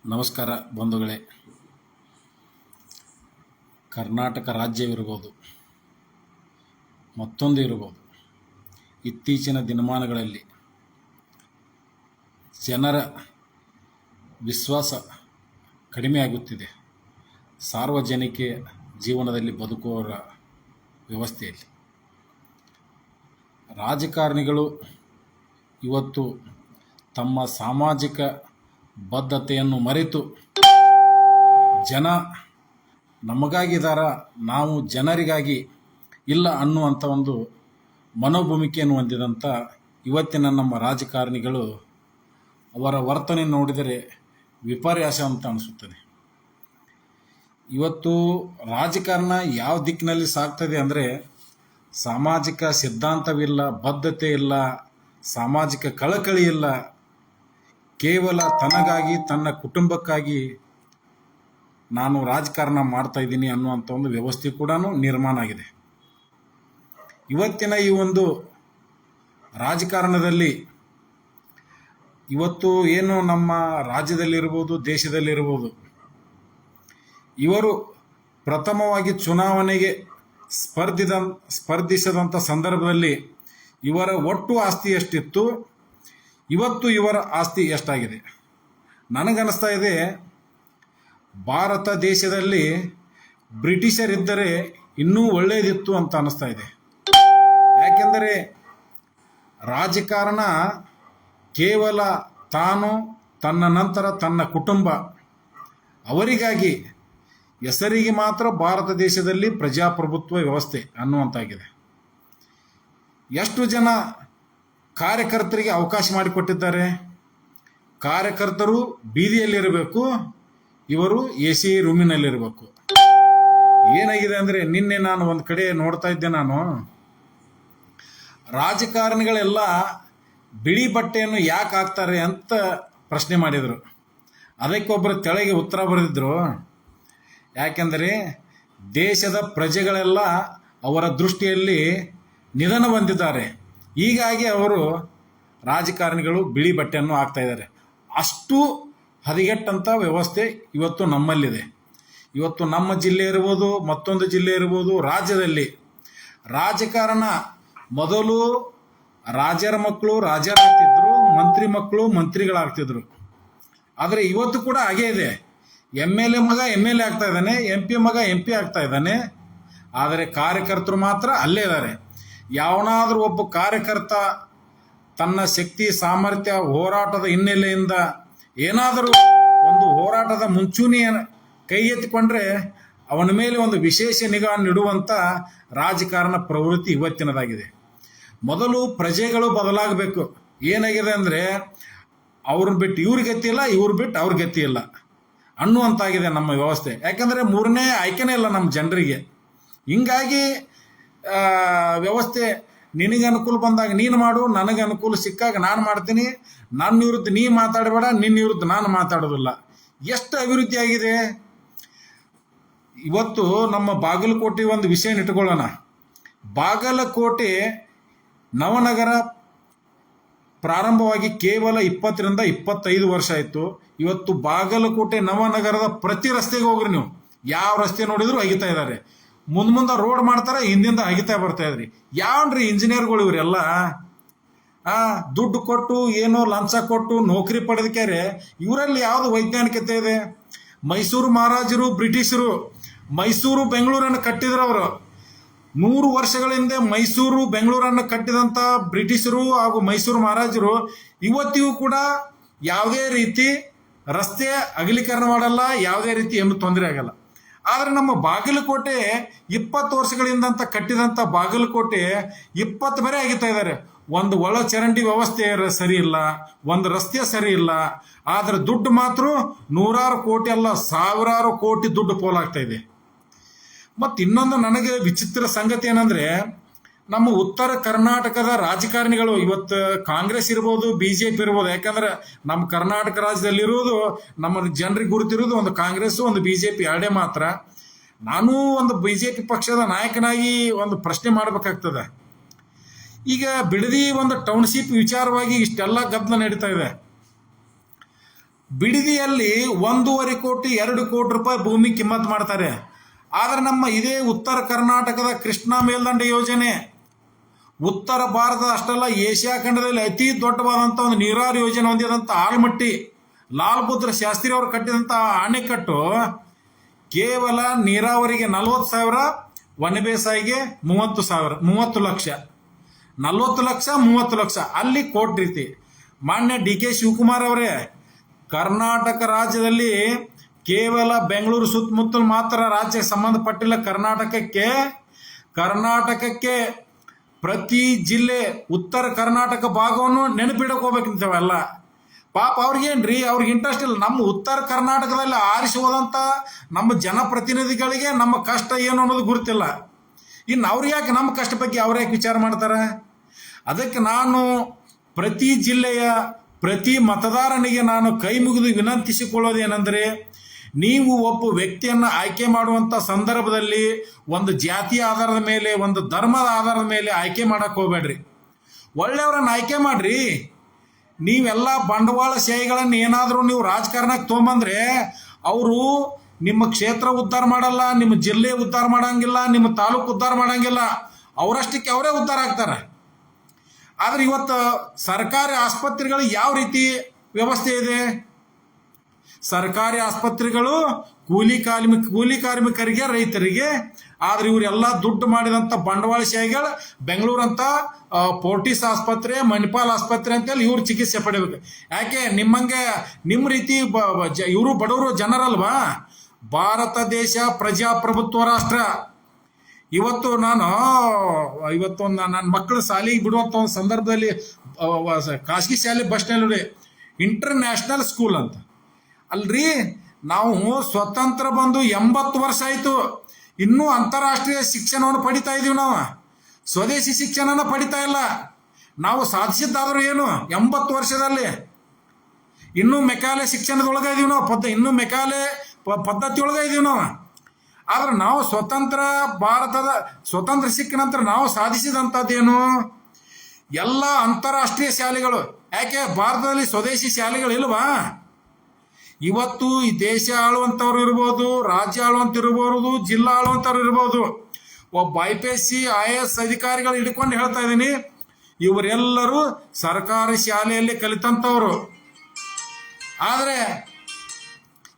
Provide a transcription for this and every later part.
ನಮಸ್ಕಾರ ಬಂಧುಗಳೇ. ಕರ್ನಾಟಕ ರಾಜ್ಯವಿರ್ಬೋದು, ಮತ್ತೊಂದು ಇರ್ಬೋದು, ಇತ್ತೀಚಿನ ದಿನಮಾನಗಳಲ್ಲಿ ಜನರ ವಿಶ್ವಾಸ ಕಡಿಮೆಯಾಗುತ್ತಿದೆ ಸಾರ್ವಜನಿಕ ಜೀವನದಲ್ಲಿ ಬದುಕುವವರ ವ್ಯವಸ್ಥೆಯಲ್ಲಿ. ರಾಜಕಾರಣಿಗಳು ಇವತ್ತು ತಮ್ಮ ಸಾಮಾಜಿಕ ಬದ್ಧತೆಯನ್ನು ಮರೆತು ಜನ ನಮಗಾಗಿದ್ದಾರ, ನಾವು ಜನರಿಗಾಗಿ ಇಲ್ಲ ಅನ್ನುವಂಥ ಒಂದು ಮನೋಭೂಮಿಕೆಯನ್ನು ಹೊಂದಿದಂಥ ಇವತ್ತಿನ ನಮ್ಮ ರಾಜಕಾರಣಿಗಳು ಅವರ ವರ್ತನೆ ನೋಡಿದರೆ ವಿಪರ್ಯಾಸ ಅಂತ ಅನಿಸುತ್ತದೆ. ಇವತ್ತು ರಾಜಕಾರಣ ಯಾವ ದಿಕ್ಕಿನಲ್ಲಿ ಸಾಗ್ತದೆ ಅಂದರೆ, ಸಾಮಾಜಿಕ ಸಿದ್ಧಾಂತವಿಲ್ಲ, ಬದ್ಧತೆ ಇಲ್ಲ, ಸಾಮಾಜಿಕ ಕಳಕಳಿ ಇಲ್ಲ, ಕೇವಲ ತನಗಾಗಿ ತನ್ನ ಕುಟುಂಬಕ್ಕಾಗಿ ನಾನು ರಾಜಕಾರಣ ಮಾಡ್ತಾ ಇದ್ದೀನಿ ಅನ್ನುವಂಥ ಒಂದು ವ್ಯವಸ್ಥೆ ಕೂಡ ನಿರ್ಮಾಣ ಆಗಿದೆ. ಇವತ್ತಿನ ಈ ಒಂದು ರಾಜಕಾರಣದಲ್ಲಿ ಇವತ್ತು ಏನು ನಮ್ಮ ರಾಜ್ಯದಲ್ಲಿರ್ಬೋದು, ದೇಶದಲ್ಲಿರ್ಬೋದು, ಇವರು ಪ್ರಥಮವಾಗಿ ಚುನಾವಣೆಗೆ ಸ್ಪರ್ಧಿಸದಂಥ ಸಂದರ್ಭದಲ್ಲಿ ಇವರ ಒಟ್ಟು ಆಸ್ತಿ ಎಷ್ಟಿತ್ತು, ಇವತ್ತು ಇವರ ಆಸ್ತಿ ಎಷ್ಟಾಗಿದೆ? ನನಗನ್ನಿಸ್ತಾ ಇದೆ, ಭಾರತ ದೇಶದಲ್ಲಿ ಬ್ರಿಟಿಷರಿದ್ದರೆ ಇನ್ನೂ ಒಳ್ಳೆಯದಿತ್ತು ಅಂತ ಅನ್ನಿಸ್ತಾ ಇದೆ. ಯಾಕೆಂದರೆ ರಾಜಕಾರಣ ಕೇವಲ ತಾನು, ತನ್ನ ನಂತರ ತನ್ನ ಕುಟುಂಬ ಅವರಿಗಾಗಿ, ಹೆಸರಿಗೆ ಮಾತ್ರ ಭಾರತ ದೇಶದಲ್ಲಿ ಪ್ರಜಾಪ್ರಭುತ್ವ ವ್ಯವಸ್ಥೆ ಅನ್ನುವಂತಾಗಿದೆ. ಎಷ್ಟು ಜನ ಕಾರ್ಯಕರ್ತರಿಗೆ ಅವಕಾಶ ಮಾಡಿಕೊಟ್ಟಿದ್ದಾರೆ. ಕಾರ್ಯಕರ್ತರು ಬೀದಿಯಲ್ಲಿರಬೇಕು, ಇವರು AC ರೂಮಿನಲ್ಲಿರಬೇಕು. ಏನಾಗಿದೆ ಅಂದರೆ, ನಿನ್ನೆ ನಾನು ಒಂದು ಕಡೆ ನೋಡ್ತಾ ಇದ್ದೆ, ನಾನು ರಾಜಕಾರಣಿಗಳೆಲ್ಲ ಬಿಳಿ ಬಟ್ಟೆಯನ್ನು ಯಾಕೆ ಹಾಕ್ತಾರೆ ಅಂತ ಪ್ರಶ್ನೆ ಮಾಡಿದರು. ಅದಕ್ಕೊಬ್ಬರು ಕೆಳಗೆ ಉತ್ತರ ಬರೆದಿದ್ರು, ಯಾಕೆಂದರೆ ದೇಶದ ಪ್ರಜೆಗಳೆಲ್ಲ ಅವರ ದೃಷ್ಟಿಯಲ್ಲಿ ನಿಧನ ಹೊಂದಿದ್ದಾರೆ, ಹೀಗಾಗಿ ಅವರು ರಾಜಕಾರಣಿಗಳು ಬಿಳಿ ಬಟ್ಟೆಯನ್ನು ಹಾಕ್ತಾ ಇದ್ದಾರೆ. ಅಷ್ಟು ಹದಗೆಟ್ಟಂಥ ವ್ಯವಸ್ಥೆ ಇವತ್ತು ನಮ್ಮಲ್ಲಿದೆ. ಇವತ್ತು ನಮ್ಮ ಜಿಲ್ಲೆ ಇರ್ಬೋದು, ಮತ್ತೊಂದು ಜಿಲ್ಲೆ ಇರ್ಬೋದು, ರಾಜ್ಯದಲ್ಲಿ ರಾಜಕಾರಣ ಮೊದಲು ರಾಜರ ಮಕ್ಕಳು ರಾಜರಾಗ್ತಿದ್ರು, ಮಂತ್ರಿ ಮಕ್ಕಳು ಮಂತ್ರಿಗಳಾಗ್ತಿದ್ರು. ಆದರೆ ಇವತ್ತು ಕೂಡ ಹಾಗೇ ಇದೆ. MLA ಮಗ MLA ಆಗ್ತಾ ಇದ್ದಾನೆ, MP ಮಗ MP ಆಗ್ತಾ ಇದ್ದಾನೆ. ಆದರೆ ಕಾರ್ಯಕರ್ತರು ಮಾತ್ರ ಅಲ್ಲೇ ಇದ್ದಾರೆ. ಯಾವನಾದರೂ ಒಬ್ಬ ಕಾರ್ಯಕರ್ತ ತನ್ನ ಶಕ್ತಿ ಸಾಮರ್ಥ್ಯ ಹೋರಾಟದ ಹಿನ್ನೆಲೆಯಿಂದ ಏನಾದರೂ ಒಂದು ಹೋರಾಟದ ಮುಂಚೂಣಿಯ ಕೈ ಎತ್ತಿಕೊಂಡ್ರೆ ಅವನ ಮೇಲೆ ಒಂದು ವಿಶೇಷ ನಿಗಾ ನೀಡುವಂಥ ರಾಜಕಾರಣ ಪ್ರವೃತ್ತಿ ಇವತ್ತಿನದಾಗಿದೆ. ಮೊದಲು ಪ್ರಜೆಗಳು ಬದಲಾಗಬೇಕು. ಏನಾಗಿದೆ ಅಂದರೆ, ಅವ್ರನ್ನ ಬಿಟ್ಟು ಇವ್ರ ಗತಿ ಇಲ್ಲ, ಇವ್ರು ಬಿಟ್ಟು ಅವ್ರ ಗತಿ ಇಲ್ಲ ಅನ್ನುವಂತಾಗಿದೆ ನಮ್ಮ ವ್ಯವಸ್ಥೆ. ಯಾಕಂದರೆ ಮೂರನೇ ಆಯ್ಕೆನೇ ಇಲ್ಲ ನಮ್ಮ ಜನರಿಗೆ. ಹಿಂಗಾಗಿ ವ್ಯವಸ್ಥೆ ನಿನಗೆ ಅನುಕೂಲ ಬಂದಾಗ ನೀನು ಮಾಡು, ನನಗೆ ಅನುಕೂಲ ಸಿಕ್ಕಾಗ ನಾನು ಮಾಡ್ತೀನಿ, ನನ್ನ ವಿರುದ್ಧ ನೀ ಮಾತಾಡಬೇಡ, ನಿನ್ನ ವಿರುದ್ಧ ನಾನು ಮಾತಾಡೋದಿಲ್ಲ. ಎಷ್ಟು ಅಭಿವೃದ್ಧಿ ಆಗಿದೆ. ಇವತ್ತು ನಮ್ಮ ಬಾಗಲಕೋಟೆ ಒಂದು ವಿಷಯ ಇಟ್ಕೊಳ್ಳೋಣ. ಬಾಗಲಕೋಟೆ ನವನಗರ ಪ್ರಾರಂಭವಾಗಿ ಕೇವಲ 20ರಿಂದ 25 ವರ್ಷ ಆಯಿತು. ಇವತ್ತು ಬಾಗಲಕೋಟೆ ನವನಗರದ ಪ್ರತಿ ರಸ್ತೆಗೆ ಹೋಗ್ರಿ, ನೀವು ಯಾವ ರಸ್ತೆ ನೋಡಿದ್ರು ಅಗಿತಾ ಇದ್ದಾರೆ. ಮುಂದೆ ರೋಡ್ ಮಾಡ್ತಾರೆ, ಹಿಂದಿಂದ ಅಗಿತಾ ಬರ್ತಾ ಇದ್ರಿ. ಯಾವ್ರಿ ಇಂಜಿನಿಯರ್ಗಳು ಇವರೆಲ್ಲ? ದುಡ್ಡು ಕೊಟ್ಟು ಏನೋ ಲಂಚ ಕೊಟ್ಟು ನೌಕರಿ ಪಡೆದಕ್ಕಾರೆ ಇವರಲ್ಲಿ ಯಾವುದು ವೈಜ್ಞಾನಿಕತೆ ಇದೆ? ಮೈಸೂರು ಮಹಾರಾಜರು, ಬ್ರಿಟಿಷರು ಮೈಸೂರು ಬೆಂಗಳೂರನ್ನು ಕಟ್ಟಿದ್ರು. ಅವರು 100 ವರ್ಷಗಳ ಹಿಂದೆ ಮೈಸೂರು ಬೆಂಗಳೂರನ್ನು ಕಟ್ಟಿದಂಥ ಬ್ರಿಟಿಷರು ಹಾಗೂ ಮೈಸೂರು ಮಹಾರಾಜರು ಇವತ್ತಿಗೂ ಕೂಡ ಯಾವುದೇ ರೀತಿ ರಸ್ತೆ ಅಗಲೀಕರಣ ಮಾಡಲ್ಲ, ಯಾವುದೇ ರೀತಿ ಏನು ತೊಂದರೆ ಆಗಲ್ಲ. ಆದರೆ ನಮ್ಮ ಬಾಗಲಕೋಟೆ 20 ವರ್ಷಗಳಿಂದ ಅಂತ ಕಟ್ಟಿದಂಥ ಬಾಗಲಕೋಟೆ 20 ಬೇರೆ ಆಗಿತಾ ಇದ್ದಾರೆ. ಒಂದು ಒಳ ಚರಂಡಿ ವ್ಯವಸ್ಥೆ ಸರಿ ಇಲ್ಲ, ಒಂದು ರಸ್ತೆ ಸರಿ ಇಲ್ಲ. ಆದರೆ ದುಡ್ಡು ಮಾತ್ರ ನೂರಾರು ಕೋಟಿ ಅಲ್ಲ, ಸಾವಿರಾರು ಕೋಟಿ ದುಡ್ಡು ಪೋಲಾಗ್ತಾ ಇದೆ. ಮತ್ತು ಇನ್ನೊಂದು ನನಗೆ ವಿಚಿತ್ರ ಸಂಗತಿ ಏನಂದರೆ, ನಮ್ಮ ಉತ್ತರ ಕರ್ನಾಟಕದ ರಾಜಕಾರಣಿಗಳು ಇವತ್ತು ಕಾಂಗ್ರೆಸ್ ಇರ್ಬೋದು, BJP ಇರ್ಬೋದು. ಯಾಕಂದ್ರೆ ನಮ್ಮ ಕರ್ನಾಟಕ ರಾಜ್ಯದಲ್ಲಿರೋದು, ನಮ್ಮ ಜನರಿಗೆ ಗುರುತಿರೋದು ಒಂದು ಕಾಂಗ್ರೆಸ್ಸು, ಒಂದು BJP ಎರಡೇ ಮಾತ್ರ. ನಾನು ಒಂದು BJP ಪಕ್ಷದ ನಾಯಕನಾಗಿ ಒಂದು ಪ್ರಶ್ನೆ ಮಾಡಬೇಕಾಗ್ತದೆ. ಈಗ ಬಿಡದಿ ಒಂದು ಟೌನ್ಶಿಪ್ ವಿಚಾರವಾಗಿ ಇಷ್ಟೆಲ್ಲ ಗದ್ದಲ ನಡೀತಾ ಇದೆ. ಬಿಡದಿಯಲ್ಲಿ 1.5 ಕೋಟಿ 2 ಕೋಟಿ ರೂಪಾಯಿ ಭೂಮಿ ಕಿಮ್ಮತ್ ಮಾಡ್ತಾರೆ. ಆದರೆ ನಮ್ಮ ಇದೇ ಉತ್ತರ ಕರ್ನಾಟಕದ ಕೃಷ್ಣಾ ಮೇಲ್ದಂಡೆ ಯೋಜನೆ ಉತ್ತರ ಭಾರತ ಅಷ್ಟಲ್ಲ, ಏಷ್ಯಾ ಖಂಡದಲ್ಲಿ ಅತಿ ದೊಡ್ಡವಾದಂಥ ಒಂದು ನೀರಾವರಿ ಯೋಜನೆ ಹೊಂದಿದಂಥ ಆಲ್ಮಟ್ಟಿ ಲಾಲ್ ಬಹದ್ದೂರ್ ಶಾಸ್ತ್ರಿ ಅವರು ಕಟ್ಟಿದಂಥ ಅಣೆಕಟ್ಟು ಕೇವಲ ನೀರಾವರಿಗೆ 40,000, ವನ ಬೇಸಾಯಿಗೆ 30 ಲಕ್ಷ. 40 ಲಕ್ಷ 30 ಲಕ್ಷ ಅಲ್ಲಿ ಕೋಟಿ ರೀತಿ. ಮಾನ್ಯ DK ಶಿವಕುಮಾರ್ ಅವರೇ, ಕರ್ನಾಟಕ ರಾಜ್ಯದಲ್ಲಿ ಕೇವಲ ಬೆಂಗಳೂರು ಸುತ್ತಮುತ್ತಲು ಮಾತ್ರ ರಾಜ್ಯಕ್ಕೆ ಸಂಬಂಧಪಟ್ಟಿಲ್ಲ. ಕರ್ನಾಟಕಕ್ಕೆ ಪ್ರತಿ ಜಿಲ್ಲೆ ಉತ್ತರ ಕರ್ನಾಟಕ ಭಾಗವನ್ನು ನೆನಪಿಡಕ್ಕೆ ಹೋಗ್ಬೇಕಿಂತವೆಲ್ಲ. ಪಾಪ ಅವ್ರಿಗೇನ್ರಿ, ಅವ್ರಿಗೆ ಇಂಟ್ರೆಸ್ಟ್ ಇಲ್ಲ. ನಮ್ಮ ಉತ್ತರ ಕರ್ನಾಟಕದಲ್ಲಿ ಆರಿಸಿ ಹೋದಂಥ ನಮ್ಮ ಜನಪ್ರತಿನಿಧಿಗಳಿಗೆ ನಮ್ಮ ಕಷ್ಟ ಏನು ಅನ್ನೋದು ಗುರುತಿಲ್ಲ. ಇನ್ನು ಅವ್ರಿಗೆ ಯಾಕೆ ನಮ್ಮ ಕಷ್ಟ ಬಗ್ಗೆ ಅವ್ರು ಯಾಕೆ ವಿಚಾರ ಮಾಡ್ತಾರೆ? ಅದಕ್ಕೆ ನಾನು ಪ್ರತಿ ಜಿಲ್ಲೆಯ ಪ್ರತಿ ಮತದಾರನಿಗೆ ನಾನು ಕೈ ಮುಗಿದು ವಿನಂತಿಸಿಕೊಳ್ಳೋದೇನೆಂದರೆ, ನೀವು ಒಬ್ಬ ವ್ಯಕ್ತಿಯನ್ನು ಆಯ್ಕೆ ಮಾಡುವಂಥ ಸಂದರ್ಭದಲ್ಲಿ ಒಂದು ಜಾತಿಯ ಆಧಾರದ ಮೇಲೆ, ಒಂದು ಧರ್ಮದ ಆಧಾರದ ಮೇಲೆ ಆಯ್ಕೆ ಮಾಡಕ್ಕೆ ಹೋಗ್ಬೇಡ್ರಿ. ಒಳ್ಳೆಯವರನ್ನು ಆಯ್ಕೆ ಮಾಡ್ರಿ. ನೀವೆಲ್ಲ ಬಂಡವಾಳಶಾಹಿಗಳನ್ನು ಏನಾದರೂ ನೀವು ರಾಜಕಾರಣಕ್ಕೆ ತೊಗೊಂಬಂದ್ರೆ ಅವರು ನಿಮ್ಮ ಕ್ಷೇತ್ರ ಉದ್ಧಾರ ಮಾಡಲ್ಲ, ನಿಮ್ಮ ಜಿಲ್ಲೆ ಉದ್ಧಾರ ಮಾಡಂಗಿಲ್ಲ, ನಿಮ್ಮ ತಾಲೂಕು ಉದ್ಧಾರ ಮಾಡಂಗಿಲ್ಲ. ಅವರಷ್ಟಕ್ಕೆ ಅವರೇ ಉದ್ಧಾರ ಆಗ್ತಾರೆ. ಆದರೆ ಇವತ್ತು ಸರ್ಕಾರಿ ಆಸ್ಪತ್ರೆಗಳು ಯಾವ ರೀತಿ ವ್ಯವಸ್ಥೆ ಇದೆ? ಸರ್ಕಾರಿ ಆಸ್ಪತ್ರೆಗಳು ಕೂಲಿ ಕಾರ್ಮಿಕರಿಗೆ, ರೈತರಿಗೆ. ಆದ್ರೆ ಇವರೆಲ್ಲ ದುಡ್ಡು ಮಾಡಿದಂಥ ಬಂಡವಾಳಶಾಹಿಗಳು ಬೆಂಗಳೂರಂತ ಫೋರ್ಟಿಸ್ ಆಸ್ಪತ್ರೆ, ಮಣಿಪಾಲ್ ಆಸ್ಪತ್ರೆ ಅಂತೇಳಿ ಇವ್ರು ಚಿಕಿತ್ಸೆ ಪಡಿಬೇಕು. ಯಾಕೆ? ನಿಮ್ಮ ರೀತಿ ಇವರು ಬಡವರು ಜನರಲ್ವಾ? ಭಾರತ ದೇಶ ಪ್ರಜಾಪ್ರಭುತ್ವ ರಾಷ್ಟ್ರ. ಇವತ್ತು ನನ್ನ ಮಕ್ಕಳು ಶಾಲೆಗೆ ಬಿಡುವಂಥ ಒಂದು ಸಂದರ್ಭದಲ್ಲಿ ಖಾಸಗಿ ಶಾಲೆ ಬಸ್ನಲ್ಲಿ ಇಂಟರ್ನ್ಯಾಷನಲ್ ಸ್ಕೂಲ್ ಅಂತ ಅಲ್ರಿ. ನಾವು ಸ್ವತಂತ್ರ ಬಂದು 80 ವರ್ಷ ಆಯಿತು, ಇನ್ನೂ ಅಂತಾರಾಷ್ಟ್ರೀಯ ಶಿಕ್ಷಣವನ್ನು ಪಡಿತಾ ಇದ್ದೀವಿ. ನಾವು ಸ್ವದೇಶಿ ಶಿಕ್ಷಣನ ಪಡಿತಾ ಇಲ್ಲ. ನಾವು ಸಾಧಿಸಿದ್ದಾದರೂ ಏನು 80 ವರ್ಷದಲ್ಲಿ? ಇನ್ನೂ ಮೆಕಾಲೆ ಶಿಕ್ಷಣದೊಳಗೆ ಇದೀವಿ ನಾವು, ಇನ್ನೂ ಮೆಕಾಲೆ ಪದ್ಧತಿಯೊಳಗೆ ಇದೀವಿ ನಾವು. ಆದ್ರೆ ನಾವು ಭಾರತದ ಸ್ವತಂತ್ರ ಸಿಕ್ಕ ನಂತರ ನಾವು ಸಾಧಿಸಿದಂಥದ್ದೇನು? ಎಲ್ಲ ಅಂತಾರಾಷ್ಟ್ರೀಯ ಶಾಲೆಗಳು. ಯಾಕೆ ಭಾರತದಲ್ಲಿ ಸ್ವದೇಶಿ ಶಾಲೆಗಳು ಇಲ್ವಾ? ಇವತ್ತು ಈ ದೇಶ ಆಳುವಂಥವ್ರು ಇರ್ಬೋದು, ರಾಜ್ಯ ಆಳುವಂತಿರ್ಬೋದು, ಜಿಲ್ಲಾ ಆಳುವಂಥವ್ರು ಇರ್ಬೋದು, ಒಬ್ಬ IPSC IAS ಅಧಿಕಾರಿಗಳು ಹಿಡ್ಕೊಂಡು ಹೇಳ್ತಾ ಇದ್ದೀನಿ, ಇವರೆಲ್ಲರೂ ಸರ್ಕಾರಿ ಶಾಲೆಯಲ್ಲಿ ಕಲಿತಂಥವ್ರು. ಆದರೆ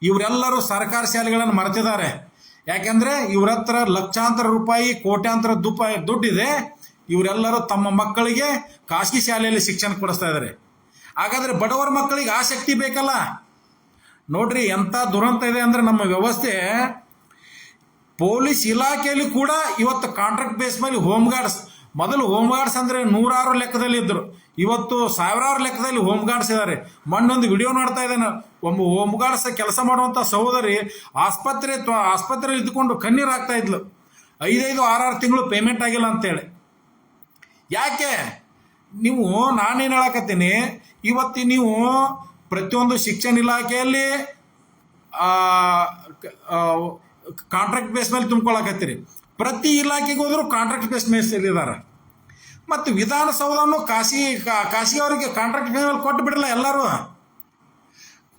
ಇವರೆಲ್ಲರೂ ಸರ್ಕಾರಿ ಶಾಲೆಗಳನ್ನು ಮರೆತಿದ್ದಾರೆ. ಯಾಕೆಂದ್ರೆ ಇವ್ರ ಹತ್ರ ಲಕ್ಷಾಂತರ ರೂಪಾಯಿ, ಕೋಟ್ಯಾಂತರ ದುಡ್ಡಿದೆ. ಇವರೆಲ್ಲರೂ ತಮ್ಮ ಮಕ್ಕಳಿಗೆ ಖಾಸಗಿ ಶಾಲೆಯಲ್ಲಿ ಶಿಕ್ಷಣ ಕೊಡಿಸ್ತಾ ಇದ್ದಾರೆ. ಹಾಗಾದ್ರೆ ಬಡವರ ಮಕ್ಕಳಿಗೆ ಆಸಕ್ತಿ ಬೇಕಲ್ಲ? ನೋಡ್ರಿ ಎಂಥ ದುರಂತ ಇದೆ ಅಂದ್ರೆ ನಮ್ಮ ವ್ಯವಸ್ಥೆ. ಪೊಲೀಸ್ ಇಲಾಖೆಯಲ್ಲಿ ಕೂಡ ಇವತ್ತು ಕಾಂಟ್ರಾಕ್ಟ್ ಬೇಸ್ ಮೇಲೆ ಹೋಮ್ ಗಾರ್ಡ್ಸ್, ಮೊದಲು ಹೋಮ್ ಗಾರ್ಡ್ಸ್ ಅಂದ್ರೆ 100 ಲೆಕ್ಕದಲ್ಲಿ ಇದ್ದರು, ಇವತ್ತು 1000 ಲೆಕ್ಕದಲ್ಲಿ ಹೋಮ್ ಗಾರ್ಡ್ಸ್ ಇದ್ದಾರೆ. ಮೊನ್ನೊಂದು ವಿಡಿಯೋ ನೋಡ್ತಾ ಇದ್ದೇನೆ, ಒಬ್ಬ ಹೋಮ್ ಗಾರ್ಡ್ಸ್ ಕೆಲಸ ಮಾಡುವಂಥ ಸಹೋದರಿ ಆಸ್ಪತ್ರೆಯಲ್ಲಿ ಇದ್ದುಕೊಂಡು ಕಣ್ಣೀರು ಹಾಕ್ತಾ ಇದ್ಲು. 5-6 ತಿಂಗಳು ಪೇಮೆಂಟ್ ಆಗಿಲ್ಲ ಅಂತೇಳಿ. ಯಾಕೆ? ನಾನೇನು ಹೇಳಕತ್ತೀನಿ, ಇವತ್ತು ನೀವು ಪ್ರತಿಯೊಂದು ಶಿಕ್ಷಣ ಇಲಾಖೆಯಲ್ಲಿ ಕಾಂಟ್ರಾಕ್ಟ್ ಬೇಸ್ ಮೇಲೆ ತುಂಬ್ಕೊಳಕತ್ತೀರಿ. ಪ್ರತಿ ಇಲಾಖೆಗೆ ಹೋದ್ರು ಕಾಂಟ್ರಾಕ್ಟ್ ಬೇಸ್ ಮೇಲೆ ಇದ್ದಾರೆ. ಮತ್ತು ವಿಧಾನಸೌಧವನ್ನು ಖಾಸಗಿ ಅವರಿಗೆ ಕಾಂಟ್ರಾಕ್ಟ್ ಬೇಸ್ ಮೇಲೆ ಕೊಟ್ಟು ಬಿಡಲ್ಲ. ಎಲ್ಲರೂ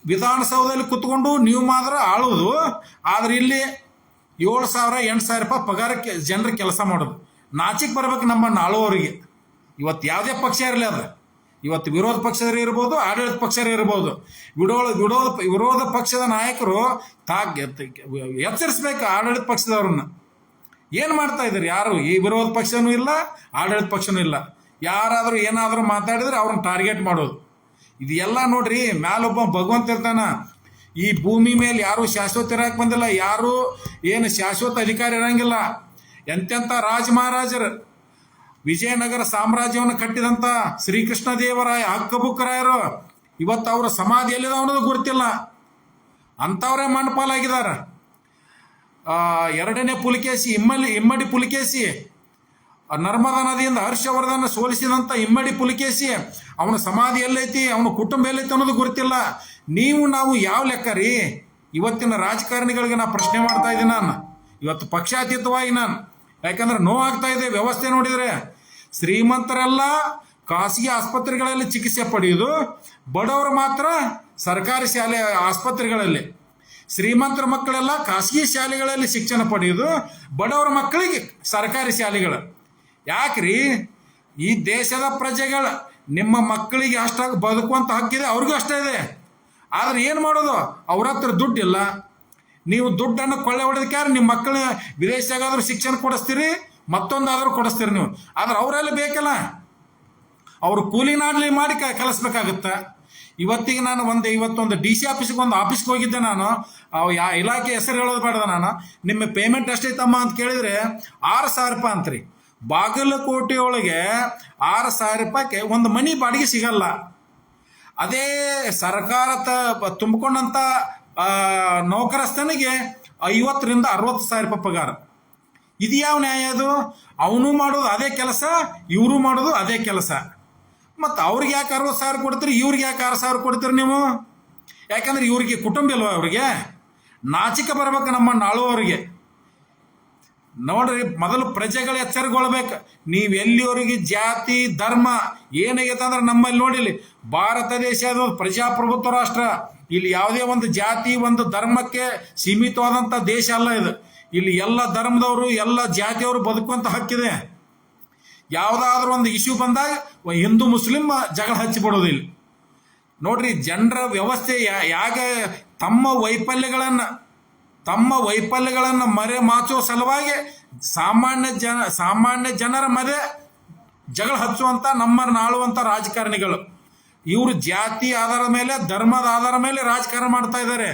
ವಿಧಾನಸೌಧದಲ್ಲಿ ಕುತ್ಕೊಂಡು ನೀವು ಮಾತ್ರ ಆಳುವುದು, ಆದ್ರೆ ಇಲ್ಲಿ 7,000 8,000 ರೂಪಾಯಿ ಪಗಾರಕ್ಕೆ ಜನರು ಕೆಲಸ ಮಾಡೋದು. ನಾಚಿಕ್ ಬರ್ಬೇಕು ನಮ್ಮನ್ನು ಆಳುವವರಿಗೆ. ಇವತ್ತು ಯಾವುದೇ ಪಕ್ಷ ಇರಲಿ, ಅದು ಇವತ್ತು ವಿರೋಧ ಪಕ್ಷದವರು ಇರ್ಬೋದು, ಆಡಳಿತ ಪಕ್ಷರು ಇರ್ಬೋದು, ವಿರೋಧ ಪಕ್ಷದ ನಾಯಕರು ಎಚ್ಚರಿಸ್ಬೇಕು ಆಡಳಿತ ಪಕ್ಷದವ್ರನ್ನ. ಏನು ಮಾಡ್ತಾ ಇದ್ದಾರೆ? ಯಾರು ಈ ವಿರೋಧ ಪಕ್ಷನೂ ಇಲ್ಲ, ಆಡಳಿತ ಪಕ್ಷನೂ ಇಲ್ಲ. ಯಾರಾದರೂ ಏನಾದರೂ ಮಾತಾಡಿದ್ರೆ ಅವ್ರನ್ನ ಟಾರ್ಗೆಟ್ ಮಾಡೋದು. ಇದು ಎಲ್ಲ ನೋಡ್ರಿ, ಮ್ಯಾಲೊಬ್ಬ ಭಗವಂತ ಇರ್ತಾನ. ಈ ಭೂಮಿ ಮೇಲೆ ಯಾರು ಶಾಶ್ವತ ಇರಕ್ಕೆ ಬಂದಿಲ್ಲ, ಯಾರು ಏನು ಶಾಶ್ವತ ಅಧಿಕಾರಿ ಇರಂಗಿಲ್ಲ. ಎಂತೆಂಥ ರಾಜ ಮಹಾರಾಜರು, ವಿಜಯನಗರ ಸಾಮ್ರಾಜ್ಯವನ್ನು ಕಟ್ಟಿದಂಥ ಶ್ರೀಕೃಷ್ಣ ದೇವರಾಯ, ಹಕ್ಕಬುಕ್ಕರಾಯರು ಇವತ್ತು ಅವರ ಸಮಾಧಿ ಎಲ್ಲಿದೆ ಅನ್ನೋದು ಗುರುತಿಲ್ಲ. ಅಂಥವರೇ ಮಣ್ಣಪಾಲಾಗಿದ್ದಾರೆ. 2ನೇ ಪುಲಿಕೇಶಿ, ಇಮ್ಮಡಿ ಪುಲಿಕೇಶಿ, ನರ್ಮದಾ ನದಿಯಿಂದ ಹರ್ಷವರ್ಧನ ಸೋಲಿಸಿದಂಥ ಇಮ್ಮಡಿ ಪುಲಿಕೇಶಿ, ಅವನ ಸಮಾಧಿ ಎಲ್ಲೈತಿ, ಅವನ ಕುಟುಂಬ ಎಲ್ಲೈತಿ ಅನ್ನೋದು ಗುರುತಿಲ್ಲ. ನಾವು ಯಾವ ಲೆಕ್ಕ ರೀ? ಇವತ್ತಿನ ರಾಜಕಾರಣಿಗಳಿಗೆ ನಾನು ಪ್ರಶ್ನೆ ಮಾಡ್ತಾ ಇದ್ದೀನಿ. ನಾನು ಇವತ್ತು ಪಕ್ಷಾತೀತವಾಗಿ ಯಾಕಂದ್ರೆ ನೋವಾಗ್ತಾ ಇದೆ ವ್ಯವಸ್ಥೆ ನೋಡಿದರೆ. ಶ್ರೀಮಂತರೆಲ್ಲ ಖಾಸಗಿ ಆಸ್ಪತ್ರೆಗಳಲ್ಲಿ ಚಿಕಿತ್ಸೆ ಪಡೆಯುವುದು, ಬಡವರು ಮಾತ್ರ ಸರ್ಕಾರಿ ಶಾಲೆ ಆಸ್ಪತ್ರೆಗಳಲ್ಲಿ. ಶ್ರೀಮಂತರ ಮಕ್ಕಳೆಲ್ಲ ಖಾಸಗಿ ಶಾಲೆಗಳಲ್ಲಿ ಶಿಕ್ಷಣ ಪಡೆಯುವುದು, ಬಡವರ ಮಕ್ಕಳಿಗೆ ಸರ್ಕಾರಿ ಶಾಲೆಗಳು. ಯಾಕ್ರಿ? ಈ ದೇಶದ ಪ್ರಜೆಗಳ ನಿಮ್ಮ ಮಕ್ಕಳಿಗೆ ಅಷ್ಟಾಗಿ ಬದುಕುವಂತ ಹಕ್ಕಿದೆ, ಅವ್ರಿಗೂ ಅಷ್ಟೇ ಇದೆ. ಆದ್ರೆ ಏನು ಮಾಡೋದು? ಅವ್ರ ಹತ್ರ ದುಡ್ಡಿಲ್ಲ. ನೀವು ದುಡ್ಡನ್ನು ಕೊಳ್ಳೆ ಹೊಡೆದಕ್ಕೆ ನಿಮ್ಮ ಮಕ್ಕಳ ವಿದೇಶದಾಗಾದ್ರೂ ಶಿಕ್ಷಣ ಕೊಡಿಸ್ತೀರಿ, ಮತ್ತೊಂದಾದ್ರೂ ಕೊಡಿಸ್ತೀರಿ ನೀವು. ಆದ್ರೆ ಅವರೆಲ್ಲ ಬೇಕಲ್ಲ, ಅವರು ಕೂಲಿ ನಾಡ್ಲಿ ಮಾಡಿ ಕಲಿಸ್ಬೇಕಾಗತ್ತೆ. ಇವತ್ತಿಗೆ ನಾನು ಇವತ್ತೊಂದು ಡಿ ಸಿ ಆಫೀಸ್ಗೆ ಒಂದು ಆಫೀಸ್ಗೆ ಹೋಗಿದ್ದೆ. ನಾನು ಇಲಾಖೆ ಹೆಸರು ಹೇಳೋದು ಬೇಡ. ನಾನು ನಿಮ್ಮ ಪೇಮೆಂಟ್ ಎಷ್ಟೈತಮ್ಮ ಅಂತ ಕೇಳಿದ್ರೆ 6,000 ರೂಪಾಯಿ ಅಂತ್ರಿ. ಬಾಗಲಕೋಟೆ ಒಳಗೆ 6,000 ರೂಪಾಯಿಗೆ ಒಂದು ಮನಿ ಬಾಡಿಗೆ ಸಿಗಲ್ಲ. ಅದೇ ಸರ್ಕಾರ ತುಂಬಿಕೊಂಡಂತ ನೌಕರಸ್ಥನಿಗೆ 50,000 ರಿಂದ 60,000 ರೂಪಾಯಿ ಪಗಾರ. ಇದು ಯಾವ ನ್ಯಾಯ? ಅದು ಅವನು ಮಾಡೋದು ಅದೇ ಕೆಲಸ, ಇವರು ಮಾಡೋದು ಅದೇ ಕೆಲಸ. ಮತ್ತು ಅವ್ರಿಗೆ ಯಾಕೆ 60,000 ಕೊಡ್ತೀರಿ, ಇವ್ರಿಗೆ ಯಾಕೆ 6,000 ಕೊಡ್ತೀರಿ ನೀವು? ಯಾಕಂದ್ರೆ ಇವ್ರಿಗೆ ಕುಟುಂಬ ಇಲ್ವಾ? ಅವ್ರಿಗೆ ನಾಚಿಕೆ ಬರ್ಬೇಕು ನಮ್ಮನ್ನು ಆಳುವವರಿಗೆ. ನೋಡ್ರಿ, ಮೊದಲು ಪ್ರಜೆಗಳು ಎಚ್ಚರಗೊಳ್ಬೇಕು. ನೀವು ಎಲ್ಲಿವರೆಗೆ ಜಾತಿ ಧರ್ಮ ಏನಾಗೈತೆ ಅಂದ್ರೆ ನಮ್ಮಲ್ಲಿ ನೋಡಿಲಿ, ಭಾರತ ದೇಶ ಅದು ಪ್ರಜಾಪ್ರಭುತ್ವ ರಾಷ್ಟ್ರ. ಇಲ್ಲಿ ಯಾವುದೇ ಒಂದು ಜಾತಿ ಒಂದು ಧರ್ಮಕ್ಕೆ ಸೀಮಿತವಾದಂಥ ದೇಶ ಅಲ್ಲ ಇದು. ಇಲ್ಲಿ ಎಲ್ಲ ಧರ್ಮದವರು ಎಲ್ಲ ಜಾತಿಯವರು ಬದುಕುವಂತ ಹಕ್ಕಿದೆ. ಯಾವುದಾದ್ರೂ ಒಂದು ಇಶ್ಯೂ ಬಂದಾಗ ಹಿಂದೂ ಮುಸ್ಲಿಂ ಜಗಳ ಹಚ್ಚಿಬಿಡೋದಿಲ್ಲ. ನೋಡ್ರಿ, ಜನರ ವ್ಯವಸ್ಥೆ ಯಾಗ ತಮ್ಮ ವೈಫಲ್ಯಗಳನ್ನು ಮರೆ ಮಾಚುವ ಸಲುವಾಗಿ ಸಾಮಾನ್ಯ ಜನರ ಮಧ್ಯೆ ಜಗಳ ಹಚ್ಚುವಂತ ನಮ್ಮನ್ನು ಆಳುವಂತ ರಾಜಕಾರಣಿಗಳು. ಇವರು ಜಾತಿ ಆಧಾರದ ಮೇಲೆ ಧರ್ಮದ ಆಧಾರದ ಮೇಲೆ ರಾಜಕಾರಣ ಮಾಡ್ತಾ ಇದ್ದಾರೆ.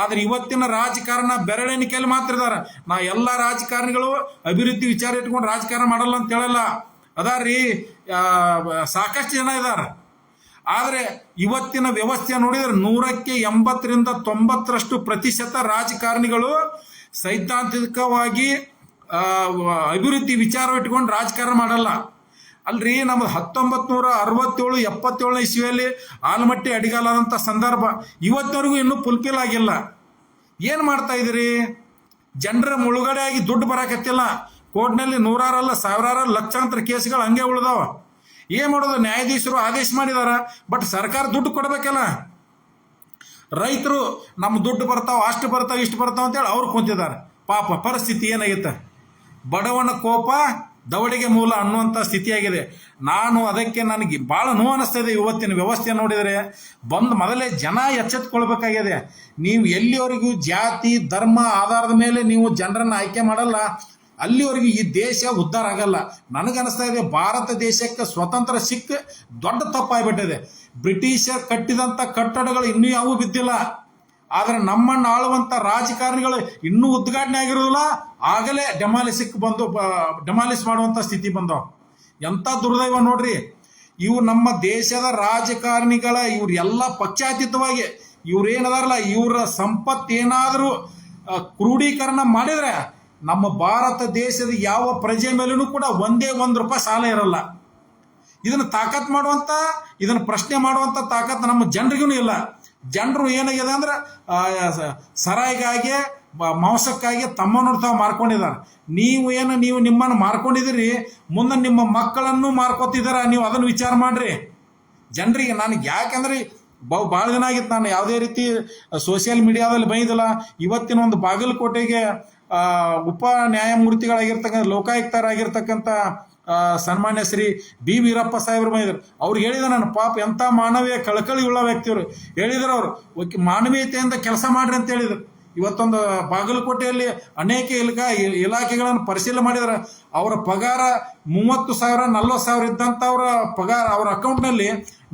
ಆದ್ರೆ ಇವತ್ತಿನ ರಾಜಕಾರಣ ಬೆರಳೆಣಿಕೆಯಲ್ಲಿ ಮಾತ್ರ ಇದಾರೆ. ನಾ ಎಲ್ಲ ರಾಜಕಾರಣಿಗಳು ಅಭಿವೃದ್ಧಿ ವಿಚಾರ ಇಟ್ಕೊಂಡು ರಾಜಕಾರಣ ಮಾಡಲ್ಲ ಅಂತ ಹೇಳಲ್ಲ. ಅದಾರಿ, ಸಾಕಷ್ಟು ಜನ ಇದಾರ. ಆದರೆ ಇವತ್ತಿನ ವ್ಯವಸ್ಥೆ ನೋಡಿದ್ರೆ 100ಕ್ಕೆ 80 ರಿಂದ 90% ರಾಜಕಾರಣಿಗಳು ಸೈದ್ಧಾಂತಿಕವಾಗಿ ಅಭಿವೃದ್ಧಿ ವಿಚಾರ ಇಟ್ಕೊಂಡು ರಾಜಕಾರಣ ಮಾಡಲ್ಲ. ಅಲ್ರಿ, ನಮ್ದು 1967 77 ಇಸ್ವಿಯಲ್ಲಿ ಆಲಮಟ್ಟಿ ಅಡಿಗಾಲದಂಥ ಸಂದರ್ಭ ಇವತ್ತವರೆಗೂ ಇನ್ನೂ ಫುಲ್ಫಿಲ್ ಆಗಿಲ್ಲ. ಏನು ಮಾಡ್ತಾ ಇದ್ದೀರಿ? ಜನರ ಮುಳುಗಡೆಯಾಗಿ ದುಡ್ಡು ಬರಾಕತ್ತಿಲ್ಲ. ಕೋರ್ಟ್ನಲ್ಲಿ 100 ಸಾವಿರಾರು ಲಕ್ಷಾಂತರ ಕೇಸ್ಗಳು ಹಂಗೆ ಉಳಿದಾವ. ಏನ್ ಮಾಡೋದು? ನ್ಯಾಯಾಧೀಶರು ಆದೇಶ ಮಾಡಿದಾರ, ಬಟ್ ಸರ್ಕಾರ ದುಡ್ಡು ಕೊಡ್ಬೇಕಲ್ಲ. ರೈತರು ನಮ್ಮ ದುಡ್ಡು ಬರ್ತಾವ, ಅಷ್ಟು ಬರ್ತಾವ, ಇಷ್ಟು ಬರ್ತಾವ ಅಂತೇಳಿ ಅವ್ರು ಕುಂತಿದ್ದಾರೆ. ಪಾಪ ಪರಿಸ್ಥಿತಿ ಏನಾಗಿತ್ತೆ? ಬಡವನ ಕೋಪ ದವಡಿಗೆ ಮೂಲ ಅನ್ನುವಂಥ ಸ್ಥಿತಿಯಾಗಿದೆ. ಅದಕ್ಕೆ ನನಗೆ ಭಾಳ ನೋವು ಅನಿಸ್ತಾ ಇದೆ. ಇವತ್ತಿನ ವ್ಯವಸ್ಥೆ ನೋಡಿದರೆ ಮೊದಲೇ ಜನ ಎಚ್ಚೆತ್ಕೊಳ್ಬೇಕಾಗಿದೆ. ನೀವು ಎಲ್ಲಿವರೆಗೂ ಜಾತಿ ಧರ್ಮ ಆಧಾರದ ಮೇಲೆ ನೀವು ಜನರನ್ನು ಆಯ್ಕೆ ಮಾಡಲ್ಲ, ಅಲ್ಲಿವರೆಗೂ ಈ ದೇಶ ಉದ್ಧಾರ ಆಗಲ್ಲ. ನನಗನ್ನಿಸ್ತಾ ಇದೆ, ಭಾರತ ದೇಶಕ್ಕೆ ಸ್ವತಂತ್ರ ಸಿಕ್ಕ ದೊಡ್ಡ ತಪ್ಪಾಗ್ಬಿಟ್ಟಿದೆ. ಬ್ರಿಟಿಷರ್ ಕಟ್ಟಿದಂಥ ಕಟ್ಟಡಗಳು ಇನ್ನೂ ಯಾವೂ ಬಿದ್ದಿಲ್ಲ. ಆದರೆ ನಮ್ಮನ್ನು ಆಳುವಂಥ ರಾಜಕಾರಣಿಗಳು ಇನ್ನೂ ಉದ್ಘಾಟನೆ ಆಗಿರೋದಿಲ್ಲ, ಆಗಲೇ ಡೆಮಾಲಿಸ್ ಮಾಡುವಂಥ ಸ್ಥಿತಿ ಬಂದವು. ಎಂಥ ದುರ್ದೈವ ನೋಡ್ರಿ. ಇವು ನಮ್ಮ ದೇಶದ ರಾಜಕಾರಣಿಗಳ ಇವ್ರು ಎಲ್ಲ ಪಕ್ಷಾತೀತವಾಗಿ ಇವ್ರೇನದಾರಲ್ಲ, ಇವರ ಸಂಪತ್ತೇನಾದರೂ ಕ್ರೋಢೀಕರಣ ಮಾಡಿದ್ರೆ ನಮ್ಮ ಭಾರತ ದೇಶದ ಯಾವ ಪ್ರಜೆ ಮೇಲೂ ಕೂಡ ಒಂದೇ ₹1 ಸಾಲ ಇರಲ್ಲ. ಇದನ್ನು ತಾಕತ್ ಮಾಡುವಂತ, ಇದನ್ನು ಪ್ರಶ್ನೆ ಮಾಡುವಂತ ತಾಕತ್ ನಮ್ಮ ಜನರಿಗೂ ಇಲ್ಲ. ಜನರು ಏನಾಗಿದೆ ಅಂದ್ರೆ ಸರಾಯಿಗಾಗಿ ಮಾಂಸಕ್ಕಾಗಿ ತಮ್ಮನ್ನು ತಾವು ಮಾರ್ಕೊಂಡಿದ್ದಾರೆ. ನೀವು ನಿಮ್ಮನ್ನು ಮಾರ್ಕೊಂಡಿದ್ದೀರಿ, ಮುಂದೆ ನಿಮ್ಮ ಮಕ್ಕಳನ್ನು ಮಾರ್ಕೋತಿದಾರ. ನೀವು ಅದನ್ನು ವಿಚಾರ ಮಾಡ್ರಿ. ಜನರಿಗೆ ನನಗೆ ಯಾಕೆಂದ್ರೆ ಭಾಳ ದಿನ ಆಗಿತ್ತು, ನಾನು ಯಾವುದೇ ರೀತಿ ಸೋಷಿಯಲ್ ಮೀಡಿಯಾದಲ್ಲಿ ಬೈದಿಲ್ಲ. ಇವತ್ತಿನ ಒಂದು ಬಾಗಲಕೋಟೆಗೆ ಉಪ ನ್ಯಾಯಮೂರ್ತಿಗಳಾಗಿರ್ತಕ್ಕಂಥ ಲೋಕಾಯುಕ್ತರಾಗಿರ್ತಕ್ಕಂಥ ಸನ್ಮಾನ್ಯ ಶ್ರೀ ಬಿ ವೀರಪ್ಪ ಸಾಹೇಬರು ಬಂದಿದ್ರು. ಅವ್ರು ಹೇಳಿದ ನಾನು ಪಾಪ ಎಂಥ ಮಾನವೀಯ ಕಳಕಳಿ ಉಳ್ಳ ವ್ಯಕ್ತಿಯವರು ಹೇಳಿದ್ರು. ಅವರು ಮಾನವೀಯತೆಯಿಂದ ಕೆಲಸ ಮಾಡ್ರಿ ಅಂತ ಹೇಳಿದ್ರು. ಇವತ್ತೊಂದು ಬಾಗಲಕೋಟೆಯಲ್ಲಿ ಅನೇಕ ಇಲಾಖೆಗಳನ್ನು ಪರಿಶೀಲನೆ ಮಾಡಿದ್ರೆ ಅವರ ಪಗಾರ 30,000 40,000 ಇದ್ದಂಥ ಅವರ ಪಗಾರ ಅವ್ರ ಅಕೌಂಟ್ನಲ್ಲಿ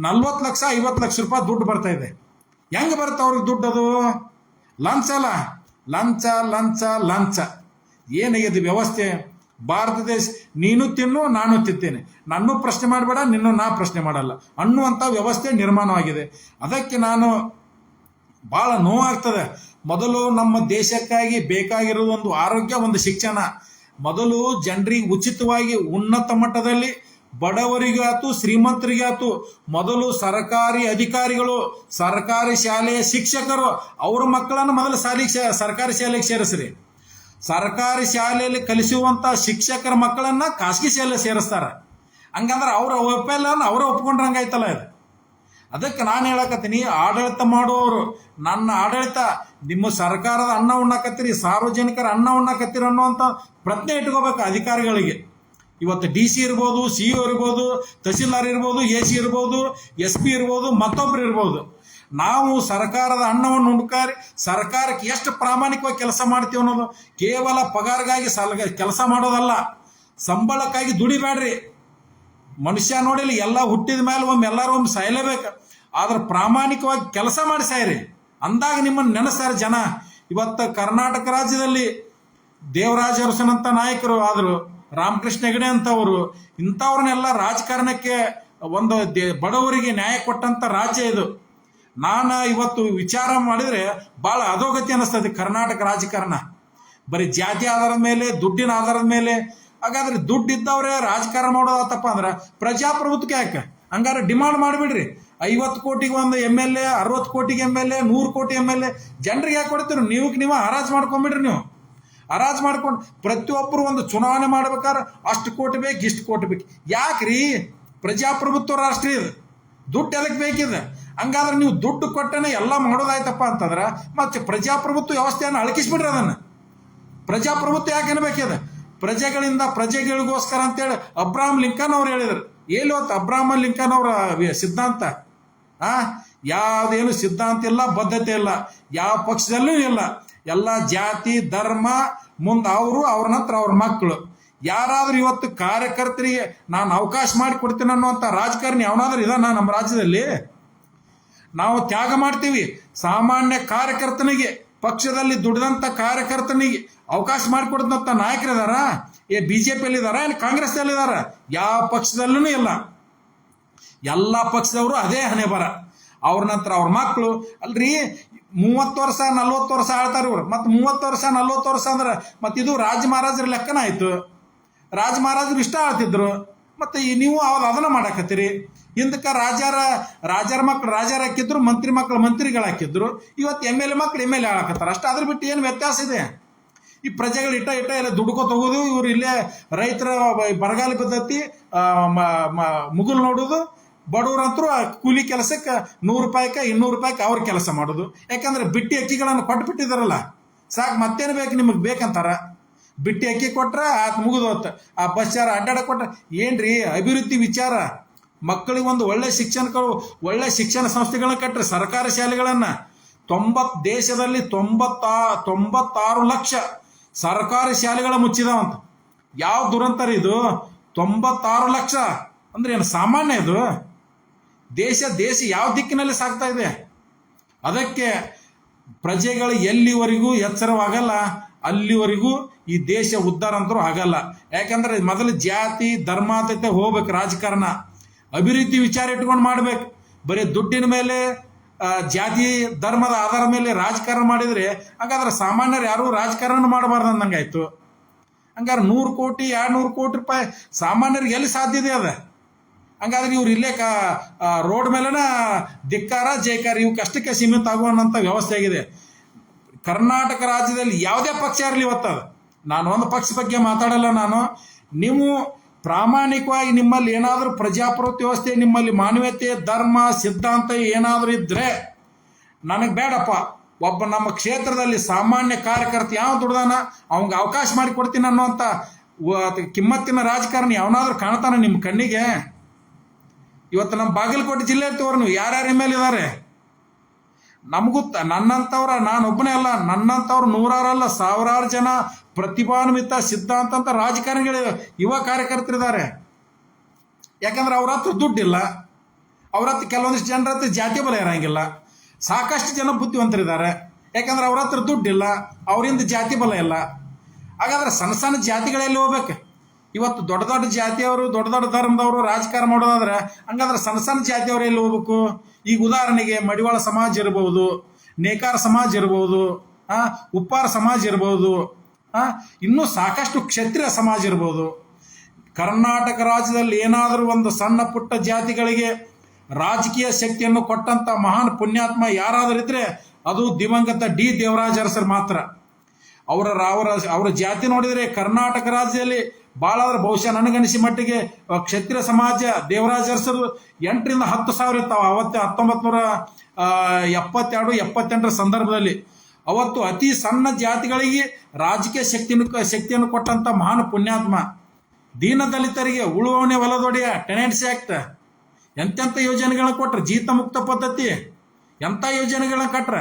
40 ಲಕ್ಷ 50 ಲಕ್ಷ ರೂಪಾಯಿ ದುಡ್ಡು ಬರ್ತಾ ಇದೆ. ಹೆಂಗೆ ಬರುತ್ತೆ ಅವ್ರಿಗೆ ದುಡ್ಡು? ಅದು ಲಂಚ ಅಲ್ಲ, ಲಂಚ ಲಂಚ ಲಂಚ. ಏನಾಗಿದೆ ವ್ಯವಸ್ಥೆ ಭಾರತ ದೇಶ? ನೀನು ತಿನ್ನು, ನಾನು ತಿಂತೇನೆ, ನನ್ನೂ ಪ್ರಶ್ನೆ ಮಾಡಬೇಡ, ನಿನ್ನೂ ನಾ ಪ್ರಶ್ನೆ ಮಾಡಲ್ಲ ಅನ್ನುವಂಥ ವ್ಯವಸ್ಥೆ ನಿರ್ಮಾಣವಾಗಿದೆ. ಅದಕ್ಕೆ ನಾನು ಭಾಳ ನೋವಾಗ್ತದೆ. ಮೊದಲು ನಮ್ಮ ದೇಶಕ್ಕಾಗಿ ಬೇಕಾಗಿರೋದು ಒಂದು ಆರೋಗ್ಯ, ಒಂದು ಶಿಕ್ಷಣ. ಮೊದಲು ಜನರಿಗೆ ಉಚಿತವಾಗಿ ಉನ್ನತ ಮಟ್ಟದಲ್ಲಿ ಬಡವರಿಗಾತು ಶ್ರೀಮಂತರಿಗಾತು ಮೊದಲು ಸರ್ಕಾರಿ ಅಧಿಕಾರಿಗಳು, ಸರ್ಕಾರಿ ಶಾಲೆಯ ಶಿಕ್ಷಕರು ಅವರ ಮಕ್ಕಳನ್ನು ಮೊದಲು ಸರ್ಕಾರಿ ಶಾಲೆಗೆ ಸೇರಿಸ್ರಿ. ಸರ್ಕಾರಿ ಶಾಲೆಯಲ್ಲಿ ಕಲಿಸುವಂತ ಶಿಕ್ಷಕರ ಮಕ್ಕಳನ್ನ ಖಾಸಗಿ ಶಾಲೆ ಸೇರಿಸ್ತಾರೆ. ಹಂಗಂದ್ರೆ ಅವ್ರ ಒಪ್ಪಿಲ್ಲ ಅವರೇ ಒಪ್ಕೊಂಡ್ರಂಗಾಯ್ತಲ್ಲ ಇದು. ಅದಕ್ಕೆ ನಾನು ಹೇಳಕತ್ತೀನಿ, ಆಡಳಿತ ಮಾಡುವವರು ನನ್ನ ಆಡಳಿತ ನಿಮ್ಮ ಸರ್ಕಾರದ ಅನ್ನ ಉಣ್ಣಕತ್ತೀರಿ, ಸಾರ್ವಜನಿಕರ ಅನ್ನ ಉಣ್ಣಕತ್ತೀರಿ ಅನ್ನುವಂಥ ಪ್ರಜ್ಞೆ ಇಟ್ಕೋಬೇಕು ಅಧಿಕಾರಿಗಳಿಗೆ. ಇವತ್ತು DC ಇರ್ಬೋದು, CO ಇರ್ಬೋದು, ತಹಸೀಲ್ದಾರ್ ಇರ್ಬೋದು, AC ಇರ್ಬೋದು, SP ಇರ್ಬೋದು, ಮತ್ತೊಬ್ರು ಇರ್ಬೋದು. ನಾವು ಸರ್ಕಾರದ ಅನ್ನವನ್ನು ಉಣ್ಕಾರಿ ಸರ್ಕಾರಕ್ಕೆ ಎಷ್ಟು ಪ್ರಾಮಾಣಿಕವಾಗಿ ಕೆಲಸ ಮಾಡ್ತೀವಿ ಅನ್ನೋದು ಕೇವಲ ಪಗಾರಗಾಗಿ ಕೆಲಸ ಮಾಡೋದಲ್ಲ, ಸಂಬಳಕ್ಕಾಗಿ ದುಡಿಬೇಡ್ರಿ. ಮನುಷ್ಯ ನೋಡಿಲ್ಲ, ಎಲ್ಲ ಹುಟ್ಟಿದ ಮೇಲೆ ಎಲ್ಲರೂ ಒಮ್ಮೆ ಸಾಯಲೇಬೇಕು. ಆದ್ರೆ ಪ್ರಾಮಾಣಿಕವಾಗಿ ಕೆಲಸ ಮಾಡಿ ಸಾಯ್ರಿ, ಅಂದಾಗ ನಿಮ್ಮನ್ನು ನೆನೆಸ್ತಾರೆ ಜನ. ಇವತ್ತು ಕರ್ನಾಟಕ ರಾಜ್ಯದಲ್ಲಿ ದೇವರಾಜ ಅರಸನಂತ ನಾಯಕರು ಆದರು, ರಾಮಕೃಷ್ಣ ಹೆಗಡೆ ಅಂತವರು, ಇಂಥವ್ರನ್ನೆಲ್ಲ ರಾಜಕಾರಣಕ್ಕೆ ಒಂದು ಬಡವರಿಗೆ ನ್ಯಾಯ ಕೊಟ್ಟಂಥ ರಾಜ್ಯ ಇದು. ನಾನು ಇವತ್ತು ವಿಚಾರ ಮಾಡಿದರೆ ಭಾಳ ಅಧೋಗತಿ ಅನ್ನಿಸ್ತದೆ ಕರ್ನಾಟಕ ರಾಜಕಾರಣ. ಬರೀ ಜಾತಿ ಆಧಾರದ ಮೇಲೆ, ದುಡ್ಡಿನ ಆಧಾರದ ಮೇಲೆ. ಹಾಗಾದ್ರೆ ದುಡ್ಡು ಇದ್ದವ್ರೆ ರಾಜಕಾರಣ ಮಾಡೋದತ್ತಪ್ಪ ಅಂದ್ರೆ ಪ್ರಜಾಪ್ರಭುತ್ವಕ್ಕೆ ಯಾಕೆ? ಹಂಗಾರೆ ಡಿಮಾಂಡ್ ಮಾಡಿಬಿಡ್ರಿ. 50 ಕೋಟಿಗೆ ಒಂದು MLA, 60 ಕೋಟಿಗೆ MLA, 100 ಕೋಟಿ MLA ಜನರಿಗೆ ಯಾಕೆ ಕೊಡ್ತೀರಿ? ನೀವು ಹರಾಜು ಮಾಡ್ಕೊಂಬಿಡ್ರಿ. ನೀವು ಹರಾಜು ಮಾಡ್ಕೊಂಡು ಪ್ರತಿಯೊಬ್ಬರು ಒಂದು ಚುನಾವಣೆ ಮಾಡ್ಬೇಕಾದ್ರೆ ಅಷ್ಟು ಕೋಟಿ ಬೇಕು, ಇಷ್ಟು ಕೋಟಿ ಬೇಕು. ಯಾಕ್ರಿ? ಪ್ರಜಾಪ್ರಭುತ್ವ ರಾಷ್ಟ್ರ ಇದು, ದುಡ್ಡು ಎದಕ್ಕೆ ಬೇಕಿದೆ? ಹಂಗಾದ್ರೆ ನೀವು ದುಡ್ಡು ಕೊಟ್ಟನೆ ಎಲ್ಲ ಮಾಡೋದಾಯ್ತಪ್ಪ ಅಂತಂದ್ರೆ ಮತ್ತೆ ಪ್ರಜಾಪ್ರಭುತ್ವ ವ್ಯವಸ್ಥೆಯನ್ನು ಅಳಕಿಸ್ಬಿಡ್ರಿ. ಅದನ್ನು ಪ್ರಜಾಪ್ರಭುತ್ವ ಯಾಕೆ ಅನ್ಬೇಕಿದೆ? ಪ್ರಜೆಗಳಿಂದ ಪ್ರಜೆಗಳಿಗೋಸ್ಕರ ಅಂತೇಳಿ ಅಬ್ರಾಹಂ ಲಿಂಕನ್ ಅವ್ರು ಹೇಳಿದ್ರು. ಎಲ್ಲಿ ಹೊತ್ತು ಅಬ್ರಾಹಂ ಲಿಂಕನ್ ಅವರ ಸಿದ್ಧಾಂತ? ಯಾವುದೇನು ಸಿದ್ಧಾಂತ ಇಲ್ಲ, ಬದ್ಧತೆ ಇಲ್ಲ, ಯಾವ ಪಕ್ಷದಲ್ಲೂ ಇಲ್ಲ. ಎಲ್ಲ ಜಾತಿ ಧರ್ಮ ಮುಂದೆ ಅವ್ರ ನಂತರ ಅವ್ರ ಮಕ್ಕಳು. ಯಾರಾದ್ರೂ ಇವತ್ತು ಕಾರ್ಯಕರ್ತರಿಗೆ ನಾನು ಅವಕಾಶ ಮಾಡಿ ಕೊಡ್ತೀನಿ ಅನ್ನುವಂಥ ರಾಜಕಾರಣಿ ಅವನಾದ್ರೂ ಇದಾನ ನಮ್ಮ ರಾಜ್ಯದಲ್ಲಿ? ನಾವು ತ್ಯಾಗ ಮಾಡ್ತೀವಿ. ಸಾಮಾನ್ಯ ಕಾರ್ಯಕರ್ತನಿಗೆ, ಪಕ್ಷದಲ್ಲಿ ದುಡಿದಂಥ ಕಾರ್ಯಕರ್ತನಿಗೆ ಅವಕಾಶ ಮಾಡಿಕೊಡ್ದಂಥ ನಾಯಕರಿದಾರ? BJಪಿಯಲ್ಲಿ ಇದಾರ, ಏನು ಕಾಂಗ್ರೆಸ್ನಲ್ಲಿ ಇದಾರ? ಯಾವ ಪಕ್ಷದಲ್ಲೂ ಇಲ್ಲ. ಎಲ್ಲ ಪಕ್ಷದವರು ಅದೇ ಹಣೆ ಬರ. ಅವ್ರ ನಂತರ ಅವ್ರ ಮಕ್ಕಳು. ಅಲ್ರಿ, 30 ವರ್ಷ 40 ವರ್ಷ ಆಳ್ತಾರೆ ಇವ್ರು. ಮತ್ತು 30 ವರ್ಷ 40 ವರ್ಷ ಅಂದ್ರೆ ಮತ್ತು ಇದು ರಾಜ ಮಹಾರಾಜರ ಲೆಕ್ಕನ ಆಯ್ತು. ರಾಜ ಮಹಾರಾಜರು ಇಷ್ಟ ಆಳ್ತಿದ್ರು, ಮತ್ತು ನೀವು ಅದನ್ನ ಮಾಡಾಕತ್ತೀರಿ. ಹಿಂದಕ್ಕೆ ರಾಜರ ಮಕ್ಕಳು ರಾಜರು ಹಾಕಿದ್ರು, ಮಂತ್ರಿ ಮಕ್ಕಳು ಮಂತ್ರಿಗಳು ಹಾಕಿದ್ರು. ಇವತ್ತು MLA ಮಕ್ಕಳು MLA ಹಾಕತ್ತಾರೆ ಅಷ್ಟೇ. ಅದ್ರ ಬಿಟ್ಟು ಏನು ವ್ಯತ್ಯಾಸ ಇದೆ? ಈ ಪ್ರಜೆಗಳು ಇಟ್ಟ ಎಲ್ಲ ದುಡ್ಕೊ ತಗೋದು, ಇವ್ರು ಇಲ್ಲೇ ರೈತರ ಬರಗಾಲ ಪದ್ಧತಿ ಮುಗುಲ್ ನೋಡೋದು, ಬಡವರಂತರೂ ಕೂಲಿ ಕೆಲಸಕ್ಕೆ 100 ರೂಪಾಯಿಗೆ 200 ರೂಪಾಯಿಗೆ ಅವ್ರ ಕೆಲಸ ಮಾಡೋದು. ಯಾಕಂದ್ರೆ ಬಿಟ್ಟಿ ಅಕ್ಕಿಗಳನ್ನು ಕೊಟ್ಬಿಟ್ಟಿದಾರಲ್ಲ, ಸಾಕು ಮತ್ತೇನು ಬೇಕು ನಿಮಗೆ ಬೇಕಂತಾರ. ಬಿಟ್ಟಿ ಅಕ್ಕಿ ಕೊಟ್ರೆ ಆತ್ ಮುಗಿದು ಹೊತ್ತು. ಆ ಬಸ್ ಚಾರ ಅಡ್ಡಾಡ ಕೊಟ್ರೆ ಏನ್ರಿ ಅಭಿವೃದ್ಧಿ ವಿಚಾರ? ಮಕ್ಕಳಿಗೆ ಒಂದು ಒಳ್ಳೆ ಒಳ್ಳೆ ಶಿಕ್ಷಣ ಸಂಸ್ಥೆಗಳನ್ನ ಕಟ್ಟ್ರಿ, ಸರ್ಕಾರಿ ಶಾಲೆಗಳನ್ನು. ದೇಶದಲ್ಲಿ 96 ಲಕ್ಷ ಸರ್ಕಾರಿ ಶಾಲೆಗಳ ಮುಚ್ಚಿದಾವಂತ. ಯಾವ ದುರಂತರ ಇದು? 96 ಲಕ್ಷ ಅಂದ್ರೆ ಏನು ಸಾಮಾನ್ಯ ಇದು? ದೇಶ ಯಾವ ದಿಕ್ಕಿನಲ್ಲಿ ಸಾಗ್ತಾ ಇದೆ? ಅದಕ್ಕೆ ಪ್ರಜೆಗಳು ಎಲ್ಲಿವರೆಗೂ ಎಚ್ಚರವಾಗಲ್ಲ ಅಲ್ಲಿವರೆಗೂ ಈ ದೇಶ ಉದ್ಧಾರ ಅಂತರೂ ಆಗಲ್ಲ. ಯಾಕಂದ್ರೆ ಮೊದಲು ಜಾತಿ ಧರ್ಮಾತತೆ ಹೋಗ್ಬೇಕು ರಾಜಕಾರಣ. ಅಭಿವೃದ್ಧಿ ವಿಚಾರ ಇಟ್ಕೊಂಡು ಮಾಡ್ಬೇಕು. ಬರೀ ದುಡ್ಡಿನ ಮೇಲೆ, ಜಾತಿ ಧರ್ಮದ ಆಧಾರದ ಮೇಲೆ ರಾಜಕಾರಣ ಮಾಡಿದರೆ ಹಾಗಾದ್ರೆ ಸಾಮಾನ್ಯರು ಯಾರು ರಾಜಕಾರಣ ಮಾಡಬಾರ್ದು ಅಂದಂಗಾಯ್ತು. ಹಂಗಾರೆ 100 ಕೋಟಿ 200 ಕೋಟಿ ರೂಪಾಯಿ ಸಾಮಾನ್ಯರಿಗೆ ಎಲ್ಲಿ ಸಾಧ್ಯ ಇದೆ ಅದ? ಹಂಗಾದ್ರೆ ಇವ್ರು ಇಲ್ಲೇ ರೋಡ್ ಮೇಲೆನ ಧಿಕ್ಕಾರ ಜೈಕಾರ ಇವಕ್ಕಷ್ಟಕ್ಕೆ ಸೀಮಿತ ಆಗುವಂಥ ವ್ಯವಸ್ಥೆ ಆಗಿದೆ. ಕರ್ನಾಟಕ ರಾಜ್ಯದಲ್ಲಿ ಯಾವುದೇ ಪಕ್ಷ ಇರಲಿ ಇವತ್ತದ, ನಾನು ಒಂದು ಪಕ್ಷ ಬಗ್ಗೆ ಮಾತಾಡಲ್ಲ ನಾನು. ನೀವು ಪ್ರಾಮಾಣಿಕವಾಗಿ ನಿಮ್ಮಲ್ಲಿ ಏನಾದರೂ ಪ್ರಜಾಪ್ರಭುತ್ವ ವ್ಯವಸ್ಥೆ, ನಿಮ್ಮಲ್ಲಿ ಮಾನವೀಯತೆ, ಧರ್ಮ, ಸಿದ್ಧಾಂತ ಏನಾದರೂ ಇದ್ದರೆ ನನಗೆ ಬೇಡಪ್ಪ. ಒಬ್ಬ ನಮ್ಮ ಕ್ಷೇತ್ರದಲ್ಲಿ ಸಾಮಾನ್ಯ ಕಾರ್ಯಕರ್ತ ಯಾವ ದುಡ್ದಾನ ಅವಂಗೆ ಅವಕಾಶ ಮಾಡಿ ಕೊಡ್ತೀನಿ ಅನ್ನೋಂಥ ಕಿಮ್ಮತ್ತಿನ ರಾಜಕಾರಣಿ ಯಾವನಾದ್ರೂ ಕಾಣ್ತಾನ ನಿಮ್ಮ ಕಣ್ಣಿಗೆ? ಇವತ್ತು ನಮ್ಮ ಬಾಗಲಕೋಟೆ ಜಿಲ್ಲೆ ಇರ್ತವ್ರು ನೀವು ಯಾರ್ಯಾರ ಮೇಲೆ ಇದ್ದಾರೆ ನಮಗೂ ನನ್ನಂಥವ್ರ, ನಾನೊಬ್ಬನೇ ಅಲ್ಲ, ನನ್ನಂಥವ್ರು ನೂರಾರಲ್ಲ ಸಾವಿರಾರು ಜನ ಪ್ರತಿಭಾನ್ವಿತ ಸಿದ್ಧಾಂತ ಅಂತ ರಾಜಕಾರಣಿಗಳು ಯುವ ಕಾರ್ಯಕರ್ತರಿದ್ದಾರೆ. ಯಾಕಂದ್ರೆ ಅವ್ರ ಹತ್ರ ದುಡ್ಡಿಲ್ಲ, ಅವ್ರ ಹತ್ರ ಕೆಲವೊಂದಿಷ್ಟು ಜನರ ಹತ್ರ ಜಾತಿ ಬಲ ಇರಂಗಿಲ್ಲ. ಸಾಕಷ್ಟು ಜನ ಬುದ್ಧಿವಂತರಿದ್ದಾರೆ, ಯಾಕಂದ್ರೆ ಅವ್ರ ಹತ್ರ ದುಡ್ಡಿಲ್ಲ, ಅವರಿಂದ ಜಾತಿ ಬಲ ಇಲ್ಲ. ಹಾಗಾದ್ರೆ ಸಣ್ಣ ಸಣ್ಣ ಜಾತಿಗಳಲ್ಲಿ ಹೋಗ್ಬೇಕು. ಇವತ್ತು ದೊಡ್ಡ ದೊಡ್ಡ ಜಾತಿಯವರು, ದೊಡ್ಡ ದೊಡ್ಡ ಧರ್ಮದವರು ರಾಜಕಾರಣ ಮಾಡೋದಾದ್ರೆ ಹಂಗಾದ್ರೆ ಸಣ್ಣ ಸಣ್ಣ ಜಾತಿಯವರು ಎಲ್ಲಿ ಹೋಗ್ಬೇಕು? ಈಗ ಉದಾಹರಣೆಗೆ ಮಡಿವಾಳ ಸಮಾಜ ಇರ್ಬೋದು, ನೇಕಾರ ಸಮಾಜ ಇರ್ಬೋದು, ಉಪ್ಪಾರ ಸಮಾಜ ಇರ್ಬೋದು, ಇನ್ನೂ ಸಾಕಷ್ಟು ಕ್ಷತ್ರಿಯ ಸಮಾಜ ಇರ್ಬೋದು. ಕರ್ನಾಟಕ ರಾಜ್ಯದಲ್ಲಿ ಏನಾದರೂ ಒಂದು ಸಣ್ಣ ಪುಟ್ಟ ಜಾತಿಗಳಿಗೆ ರಾಜಕೀಯ ಶಕ್ತಿಯನ್ನು ಕೊಟ್ಟಂತ ಮಹಾನ್ ಪುಣ್ಯಾತ್ಮ ಯಾರಾದರೂ ಇದ್ರೆ ಅದು ದಿವಂಗತ ಡಿ ದೇವರಾಜ ಅರಸರು ಮಾತ್ರ. ಅವರ ಜಾತಿ ನೋಡಿದರೆ ಕರ್ನಾಟಕ ರಾಜ್ಯದಲ್ಲಿ ಭಾಳ ಆದ್ರೆ ಬಹುಶಃ ನನಗನಿಸಿ ಮಟ್ಟಿಗೆ ಕ್ಷತ್ರಿಯ ಸಮಾಜ ದೇವರಾಜ ಅರಸರು 8ರಿಂದ 10,000 ಇರ್ತಾವ ಅವತ್ತು 1972-78 ಸಂದರ್ಭದಲ್ಲಿ. ಅವತ್ತು ಅತಿ ಸಣ್ಣ ಜಾತಿಗಳಿಗೆ ರಾಜಕೀಯ ಶಕ್ತಿಯನ್ನು ಕೊಟ್ಟಂತ ಮಹಾನ್ ಪುಣ್ಯಾತ್ಮ. ದೀನದಲಿತರಿಗೆ ಉಳುವವನೇ ಹೊಲದೊಡೆಯ, ಟೆನೆಂಟ್ಸ್ ಆಕ್ಟ್, ಎಂತೆಂಥ ಯೋಜನೆಗಳನ್ನ ಕೊಟ್ರ, ಜೀತ ಮುಕ್ತ ಪದ್ಧತಿ, ಎಂಥ ಯೋಜನೆಗಳನ್ನ ಕಟ್ರ.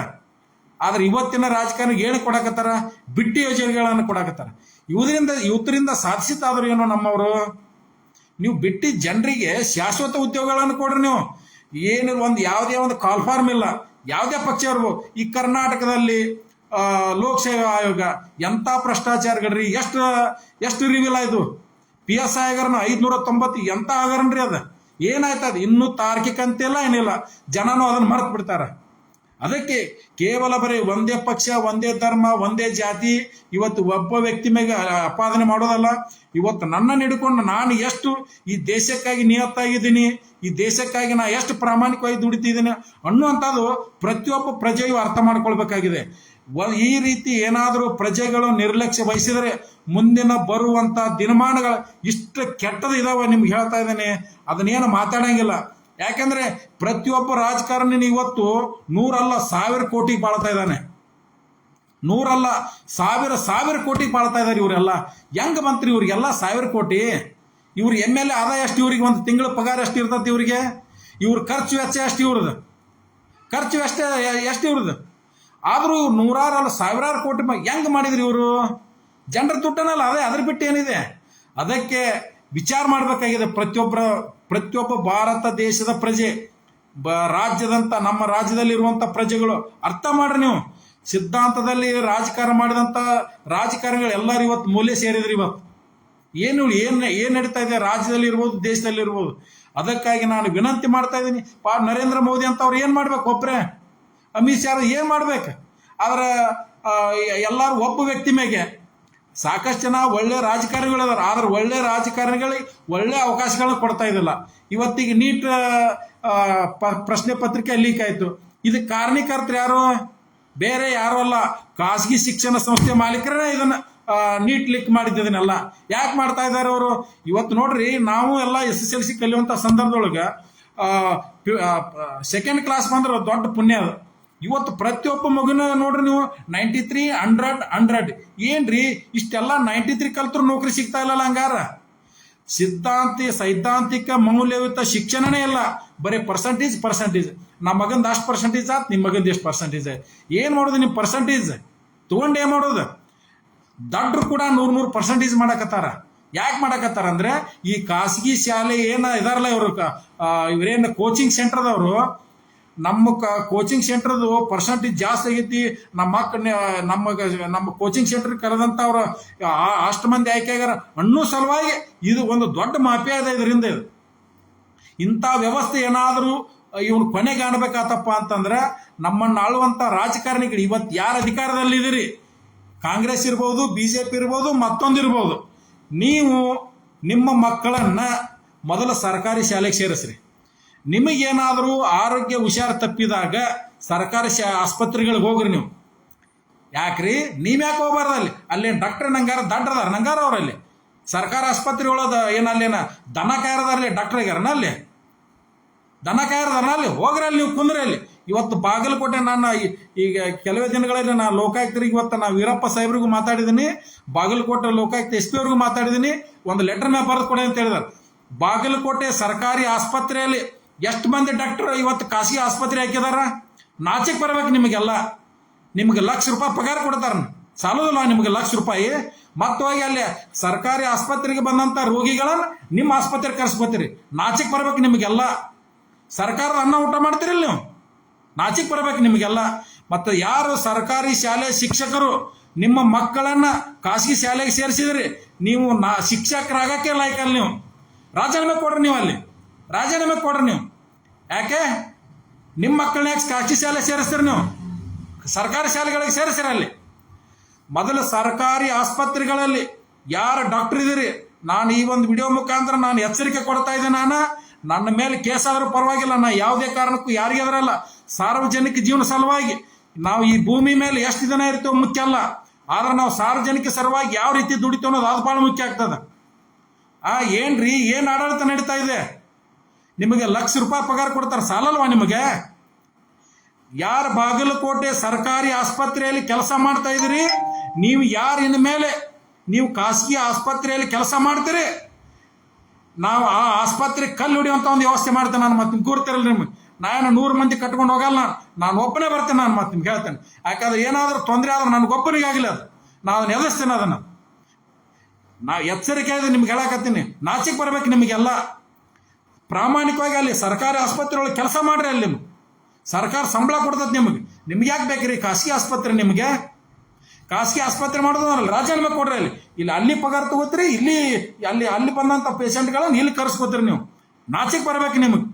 ಆದ್ರೆ ಇವತ್ತಿನ ರಾಜಕಾರಣಿಗೆ ಏನು ಕೊಡಕತ್ತಾರ? ಬಿಟ್ಟಿ ಯೋಜನೆಗಳನ್ನು ಕೊಡಕತ್ತಾರ. ಇವತ್ತರಿಂದ ಸಾಧಿಸಿತಾದ್ರು ಏನೋ ನಮ್ಮವರು. ನೀವು ಬಿಟ್ಟಿ ಜನರಿಗೆ ಶಾಶ್ವತ ಉದ್ಯೋಗಗಳನ್ನು ಕೊಡ್ರಿ. ನೀವು ಏನು ಯಾವುದೇ ಒಂದು ಕಾಲ್ಫಾರ್ಮ್ ಇಲ್ಲ, ಯಾವುದೇ ಪಕ್ಷ ಇರ್ಬೋದು. ಈ ಕರ್ನಾಟಕದಲ್ಲಿ ಲೋಕಸೇವಾ ಆಯೋಗ ಎಂಥ ಭ್ರಷ್ಟಾಚಾರಗಳ್ರಿ, ಎಷ್ಟು ರಿವೀಲ್ ಆಯ್ತು. PSI ಆಗರನ 590 ಎಂತ ಆಗರನ್ರಿ. ಅದ ಏನಾಯ್ತದ ಇನ್ನೂ ತಾರ್ಕಿಕ ಅಂತಿಲ್ಲ, ಏನಿಲ್ಲ. ಜನನು ಅದನ್ನ ಮರೆತು ಬಿಡ್ತಾರ. ಅದಕ್ಕೆ ಕೇವಲ ಬರೀ ಒಂದೇ ಪಕ್ಷ, ಒಂದೇ ಧರ್ಮ, ಒಂದೇ ಜಾತಿ ಇವತ್ತು ಒಬ್ಬ ವ್ಯಕ್ತಿ ಮೇಲೆ ಅಪಾದನೆ ಮಾಡೋದಲ್ಲ. ಇವತ್ತು ನನ್ನ ಹಿಡ್ಕೊಂಡು ನಾನು ಎಷ್ಟು ಈ ದೇಶಕ್ಕಾಗಿ ನಿಯತ್ತಾಗಿದ್ದೀನಿ, ಈ ದೇಶಕ್ಕಾಗಿ ನಾ ಎಷ್ಟು ಪ್ರಾಮಾಣಿಕವಾಗಿ ದುಡಿತಿದ್ದೀನಿ ಅನ್ನುವಂಥದ್ದು ಪ್ರತಿಯೊಬ್ಬ ಪ್ರಜೆಯು ಅರ್ಥ ಮಾಡ್ಕೊಳ್ಬೇಕಾಗಿದೆ. ಈ ರೀತಿ ಏನಾದರೂ ಪ್ರಜೆಗಳು ನಿರ್ಲಕ್ಷ್ಯ ವಹಿಸಿದರೆ ಮುಂದಿನ ಬರುವಂತ ದಿನಮಾನಗಳು ಇಷ್ಟು ಕೆಟ್ಟದ ಇದಾವ. ನಿಮ್ಗೆ ಹೇಳ್ತಾ ಇದ್ದೇನೆ, ಅದನ್ನೇನು ಮಾತಾಡಂಗಿಲ್ಲ. ಯಾಕಂದ್ರೆ ಪ್ರತಿಯೊಬ್ಬ ರಾಜಕಾರಣಿ ಇವತ್ತು 100 ಅಲ್ಲ 1000 ಕೋಟಿಗೆ ಬಾಳ್ತಾ ಇದ್ದಾನೆ. 100 ಅಲ್ಲ 1000 ಕೋಟಿಗೆ ಬಾಳ್ತಾ ಇದ್ದಾರೆ. ಇವರೆಲ್ಲ ಹೆಂಗ ಬಂತ್ರಿ ಇವ್ರಿಗೆಲ್ಲ 1000 ಕೋಟಿ? ಇವ್ರ MLA ಆದಾಯ ಎಷ್ಟು? ಇವ್ರಿಗೆ ಒಂದು ತಿಂಗಳ ಪಗಾರ ಎಷ್ಟು ಇರ್ತತಿ? ಇವ್ರಿಗೆ ಇವ್ರ ಖರ್ಚು ವೆಚ್ಚ ಎಷ್ಟು? ಇವ್ರದ್ದು ಖರ್ಚು ವೆಚ್ಚ ಎಷ್ಟು ಇವ್ರದ್ದು? ಆದ್ರೂ 100 ಅಲ್ಲ 1000 ಕೋಟಿ ಹೆಂಗ್ ಮಾಡಿದ್ರಿ ಇವರು? ಜನರ ದುಡ್ಡನಲ್ಲ, ಅದ್ರ ಬಿಟ್ಟು ಏನಿದೆ? ಅದಕ್ಕೆ ವಿಚಾರ ಮಾಡಬೇಕಾಗಿದೆ ಪ್ರತಿಯೊಬ್ಬ ಭಾರತ ದೇಶದ ಪ್ರಜೆ, ರಾಜ್ಯದಂತ ನಮ್ಮ ರಾಜ್ಯದಲ್ಲಿರುವಂತ ಪ್ರಜೆಗಳು ಅರ್ಥ ಮಾಡ್ರಿ. ನೀವು ಸಿದ್ಧಾಂತದಲ್ಲಿ ರಾಜಕಾರಣ ಮಾಡಿದಂತ ರಾಜಕಾರಣಿಗಳು ಎಲ್ಲರೂ ಇವತ್ತು ಮೂಲೆ ಸೇರಿದ್ರಿ. ಇವತ್ತು ಏನ್ ನಡೀತಾ ಇದೆ ರಾಜ್ಯದಲ್ಲಿ ಇರ್ಬೋದು, ದೇಶದಲ್ಲಿ ಇರ್ಬೋದು. ಅದಕ್ಕಾಗಿ ನಾನು ವಿನಂತಿ ಮಾಡ್ತಾ ಇದ್ದೀನಿ, ನರೇಂದ್ರ ಮೋದಿ ಅಂತ ಅವ್ರು ಏನ್ ಮಾಡ್ಬೇಕು? ಒಬ್ರೆ ಅಮಿತ್ ಶಾ ಏನ್ ಮಾಡ್ಬೇಕು? ಆದ್ರ ಎಲ್ಲಾರು ಒಬ್ಬ ವ್ಯಕ್ತಿ ಮೇಲೆ ಸಾಕಷ್ಟು ಜನ ಒಳ್ಳೆ ರಾಜಕಾರಣಿಗಳಿದಾರೆ. ಆದ್ರೆ ಒಳ್ಳೆ ರಾಜಕಾರಣಿಗಳಿಗೆ ಒಳ್ಳೆ ಅವಕಾಶಗಳನ್ನ ಕೊಡ್ತಾ ಇದ್ದಿಲ್ಲ. ಇವತ್ತಿಗೆ ನೀಟ್ ಪ್ರಶ್ನೆ ಪತ್ರಿಕೆ ಲೀಕ್ ಆಯ್ತು. ಇದಕ್ಕೆ ಕಾರಣೀಕರ್ತರು ಯಾರು? ಬೇರೆ ಯಾರು ಅಲ್ಲ, ಖಾಸಗಿ ಶಿಕ್ಷಣ ಸಂಸ್ಥೆ ಮಾಲೀಕರೇ ಇದನ್ನ ನೀಟ್ ಲೀಕ್ ಮಾಡಿದ್ದದನ್ನೆಲ್ಲ. ಯಾಕೆ ಮಾಡ್ತಾ ಇದ್ದಾರೆ ಅವರು? ಇವತ್ತು ನೋಡ್ರಿ, ನಾವು ಎಲ್ಲ SSLC ಕಲಿಯುವಂತ ಸಂದರ್ಭದೊಳಗೆ ಸೆಕೆಂಡ್ ಕ್ಲಾಸ್ ಬಂದ್ರೆ ದೊಡ್ಡ ಪುಣ್ಯ ಅದು. ಇವತ್ತು ಪ್ರತಿಯೊಬ್ಬ ಮಗುನ ನೋಡ್ರಿ ನೀವು 93, 100 ಏನ್ರಿ ಇಷ್ಟೆಲ್ಲ 93 ಕಲ್ತರು ನೌಕರಿ ಸಿಗ್ತಾ ಇಲ್ಲಲ್ಲ. ಹಂಗಾರ ಸೈದ್ಧಾಂತಿಕ ಮೌಲ್ಯಯುತ ಶಿಕ್ಷಣನೇ ಇಲ್ಲ, ಬರೀ ಪರ್ಸೆಂಟೇಜ್. ನಮ್ಮ ಮಗಂದು ಅಷ್ಟು ಪರ್ಸೆಂಟೇಜ್ ಆತ್, ನಿಮ್ಮ ಮಗಂದು ಎಷ್ಟು ಪರ್ಸೆಂಟೇಜ್? ಏನ್ ಮಾಡೋದು? ನಿಮ್ಮ ಪರ್ಸೆಂಟೇಜ್ ತಗೊಂಡು ಏನ್ ಮಾಡೋದು? ದಡ್ರು ಕೂಡ 100% ಮಾಡಕತ್ತಾರ. ಯಾಕೆ ಮಾಡಕತ್ತಾರ ಅಂದ್ರೆ ಈ ಖಾಸಗಿ ಶಾಲೆ ಏನ ಇದಾರಲ್ಲ ಇವರು, ಇವರೇನು ಕೋಚಿಂಗ್ ಸೆಂಟರ್ದವರು, ನಮ್ಮ ಕೋಚಿಂಗ್ ಸೆಂಟರ್ದು ಪರ್ಸೆಂಟೇಜ್ ಜಾಸ್ತಿ ಆಗೈತಿ. ನಮ್ಮ ಕೋಚಿಂಗ್ ಸೆಂಟರ್ ಕರೆದಂತ ಅವ್ರ ಅಷ್ಟು ಮಂದಿ ಆಯ್ಕೆ ಆಗ್ಯಾರ ಅನ್ನೋ ಸಲುವಾಗಿ ಇದು ಒಂದು ದೊಡ್ಡ ಮಾಫಿಯಾ ಇದೆ ಇದರಿಂದ. ಇಂಥ ವ್ಯವಸ್ಥೆ ಏನಾದರೂ ಇವನು ಕೊನೆಗೆ ಕಾಣಬೇಕಾತಪ್ಪ ಅಂತಂದ್ರೆ ನಮ್ಮನ್ನು ಆಳುವಂತ ರಾಜಕಾರಣಿಗಳು ಇವತ್ತು ಯಾರು ಅಧಿಕಾರದಲ್ಲಿದ್ದೀರಿ, ಕಾಂಗ್ರೆಸ್ ಇರ್ಬೋದು, BJP ಇರ್ಬೋದು, ಮತ್ತೊಂದಿರ್ಬೋದು, ನೀವು ನಿಮ್ಮ ಮಕ್ಕಳನ್ನ ಮೊದಲ ಸರ್ಕಾರಿ ಶಾಲೆಗೆ ಸೇರಿಸ್ರಿ. ನಿಮಗೇನಾದರೂ ಆರೋಗ್ಯ ಹುಷಾರು ತಪ್ಪಿದಾಗ ಸರ್ಕಾರಿ ಆಸ್ಪತ್ರೆಗಳಿಗೆ ಹೋಗ್ರಿ ನೀವು. ಯಾಕ್ರಿ? ನೀವ್ಯಾಕೆ ಹೋಗ್ಬಾರ್ದು? ಅಲ್ಲಿ ಡಾಕ್ಟರ್ ನಂಗಾರ ದಡ್ಡದಾರ ನಂಗಾರ ಅವರಲ್ಲಿ ಸರ್ಕಾರಿ ಆಸ್ಪತ್ರೆ ಒಳದ ಏನಲ್ಲೇನ ದನ ಕಾಯರದಾರಲ್ಲಿ ಡಾಕ್ಟರ್ ಆಗ್ಯಾರನ? ಅಲ್ಲಿ ದನ ಕಾಯರದಾರನ? ಅಲ್ಲಿ ಹೋಗ್ರಿ, ಅಲ್ಲಿ ನೀವು ಕುಂದ್ರಿ. ಅಲ್ಲಿ ಇವತ್ತು ಬಾಗಲಕೋಟೆ, ನಾನು ಈಗ ಕೆಲವೇ ದಿನಗಳಲ್ಲಿ ನಾನು ಲೋಕಾಯುಕ್ತರಿಗೆ ಇವತ್ತು ನಾವು ವೀರಪ್ಪ ಸಾಹೇಬ್ರಿಗೂ ಮಾತಾಡಿದ್ದೀನಿ, ಬಾಗಲಕೋಟೆ ಲೋಕಾಯುಕ್ತ SP ಅವ್ರಿಗೂ ಮಾತಾಡಿದ್ದೀನಿ. ಒಂದು ಲೆಟರ್ ಮೇಲೆ ಬರೆದು ಕೊಡಿ ಅಂತ ಹೇಳಿದಾರೆ. ಬಾಗಲಕೋಟೆ ಸರ್ಕಾರಿ ಆಸ್ಪತ್ರೆಯಲ್ಲಿ ಎಷ್ಟು ಮಂದಿ ಡಾಕ್ಟರ್ ಇವತ್ತು ಖಾಸಗಿ ಆಸ್ಪತ್ರೆ ಹಾಕಿದಾರ? ನಾಚಿಕ್ ಬರ್ಬೇಕು ನಿಮಗೆಲ್ಲ. ನಿಮ್ಗೆ ₹1,00,000 ಪಗಾರ ಕೊಡ್ತಾರ, ಸಾಲೋದಿಲ್ಲ ನಿಮ್ಗೆ ₹1,00,000. ಮತ್ತೆ ಹೋಗಿ ಅಲ್ಲಿ ಸರ್ಕಾರಿ ಆಸ್ಪತ್ರೆಗೆ ಬಂದಂತ ರೋಗಿಗಳನ್ನ ನಿಮ್ಮ ಆಸ್ಪತ್ರೆಗೆ ಕರೆಸ್ಕೊತೀರಿ. ನಾಚಿಕ್ ಬರ್ಬೇಕು ನಿಮಗೆಲ್ಲ. ಸರ್ಕಾರದ ಅನ್ನ ಊಟ ಮಾಡ್ತೀರಿಲ್ಲ ನೀವು? ನಾಚಿಕ್ ಬರ್ಬೇಕು ನಿಮಗೆಲ್ಲ. ಮತ್ತೆ ಯಾರು ಸರ್ಕಾರಿ ಶಾಲೆ ಶಿಕ್ಷಕರು ನಿಮ್ಮ ಮಕ್ಕಳನ್ನ ಖಾಸಗಿ ಶಾಲೆಗೆ ಸೇರಿಸಿದ್ರಿ, ನೀವು ಶಿಕ್ಷಕರಾಗಕ್ಕೆ ಲಾಯ್ಕಲ್ಲ. ನೀವು ರಾಜೀನಾಮೆ ಕೊಡ್ರಿ. ನೀವು ಅಲ್ಲಿ ರಾಜೀನಾಮೆ ಕೊಡ್ರಿ ನೀವು. ಯಾಕೆ? ನಿಮ್ಮ ಮಕ್ಕಳನ್ನ ಯಾಕೆ ಖಾಸಗಿ ಶಾಲೆ ಸೇರಿಸ್ತೀರಿ? ನೀವು ಸರ್ಕಾರಿ ಶಾಲೆಗಳಿಗೆ ಸೇರಿಸಿರ. ಅಲ್ಲಿ ಮೊದಲು ಸರ್ಕಾರಿ ಆಸ್ಪತ್ರೆಗಳಲ್ಲಿ ಯಾರು ಡಾಕ್ಟರ್ ಇದೀರಿ, ನಾನು ಈ ಒಂದು ವಿಡಿಯೋ ಮುಖಾಂತರ ನಾನು ಎಚ್ಚರಿಕೆ ಕೊಡ್ತಾ ಇದ್ದೇನೆ. ನನ್ನ ಮೇಲೆ ಕೇಸ್ ಆದ್ರೂ ಪರವಾಗಿಲ್ಲ, ನಾ ಯಾವುದೇ ಕಾರಣಕ್ಕೂ ಯಾರಿಗೆ ಅದರಲ್ಲ. ಸಾರ್ವಜನಿಕ ಜೀವನ ಸಲುವಾಗಿ ನಾವು ಈ ಭೂಮಿ ಮೇಲೆ ಎಷ್ಟು ದಿನ ಇರ್ತೇವೆ ಮುಖ್ಯ ಅಲ್ಲ, ಆದ್ರೆ ನಾವು ಸಾರ್ವಜನಿಕ ಸಲುವಾಗಿ ಯಾವ ರೀತಿ ದುಡಿತೇವೆ ಅನ್ನೋದು ಅದು ಬಹಳ ಮುಖ್ಯ ಆಗ್ತದೆ. ಏನ್ರಿ ಏನು ಆಡಳಿತ ನಡೀತಾ ಇದೆ? ನಿಮಗೆ ₹1,00,000 ಪಗಾರ ಕೊಡ್ತಾರೆ, ಸಾಲಲ್ವಾ ನಿಮಗೆ? ಯಾರು ಬಾಗಲಕೋಟೆ ಸರ್ಕಾರಿ ಆಸ್ಪತ್ರೆಯಲ್ಲಿ ಕೆಲಸ ಮಾಡ್ತಾ ಇದ್ದೀರಿ, ನೀವು ಯಾರು ಇನ್ನು ಮೇಲೆ ನೀವು ಖಾಸಗಿ ಆಸ್ಪತ್ರೆಯಲ್ಲಿ ಕೆಲಸ ಮಾಡ್ತೀರಿ, ನಾವು ಆ ಆಸ್ಪತ್ರೆಗೆ ಕಲ್ಲು ಹೊಡಿಯುವಂಥ ಒಂದು ವ್ಯವಸ್ಥೆ ಮಾಡ್ತೇನೆ. ನಾನು ಮತ್ತೆ ನಿಮ್ಗೆ ಕೂರ್ತಿರಲ್ಲ, ನಿಮ್ಗೆ ನಾನು 100 ಮಂದಿ ಕಟ್ಕೊಂಡು ಹೋಗಲ್ಲ, ನಾನು ಒಬ್ಬನೇ ಬರ್ತೇನೆ. ನಾನು ಮತ್ತೆ ನಿಮ್ಗೆ ಹೇಳ್ತೇನೆ, ಯಾಕಂದ್ರೆ ಏನಾದರೂ ತೊಂದರೆ ಆದ್ರೆ ನನಗೊಬ್ಬನಿಗೆ ಆಗಿಲ್ಲ, ಅದು ನಾನು ಎದುರಿಸ್ತೇನೆ. ಅದನ್ನು ನಾ ಎಚ್ಚರಿಕೆ ಆಗಿದೆ ನಿಮ್ಗೆ ಹೇಳಕತ್ತೀನಿ. ನಾಚಿಕೆ ಬರ್ಬೇಕು ನಿಮಗೆಲ್ಲ. ಪ್ರಾಮಾಣಿಕವಾಗಿ ಅಲ್ಲಿ ಸರ್ಕಾರಿ ಆಸ್ಪತ್ರೆ ಒಳಗೆ ಕೆಲಸ ಮಾಡ್ರಿ. ಅಲ್ಲಿ ನಿಮ್ಗೆ ಸರ್ಕಾರ ಸಂಬಳ ಕೊಡ್ತದೆ. ನಿಮ್ಗೆ ಯಾಕೆ ಬೇಕ್ರಿ ಖಾಸಗಿ ಆಸ್ಪತ್ರೆ? ನಿಮಗೆ ಖಾಸಗಿ ಆಸ್ಪತ್ರೆ ಮಾಡೋದಲ್ಲ, ರಾಜೀನಾಮೆ ಕೊಡ್ರಿ. ಅಲ್ಲಿ ಪಗಾರ ತಗೋತೀರಿ, ಅಲ್ಲಿ ಬಂದಂಥ ಪೇಷಂಟ್ಗಳನ್ನ ಇಲ್ಲಿ ಕರೆಸ್ಕೋತೀರಿ. ನೀವು ನಾಚಿಕೆ ಬರ್ಬೇಕು ನಿಮಗೆ.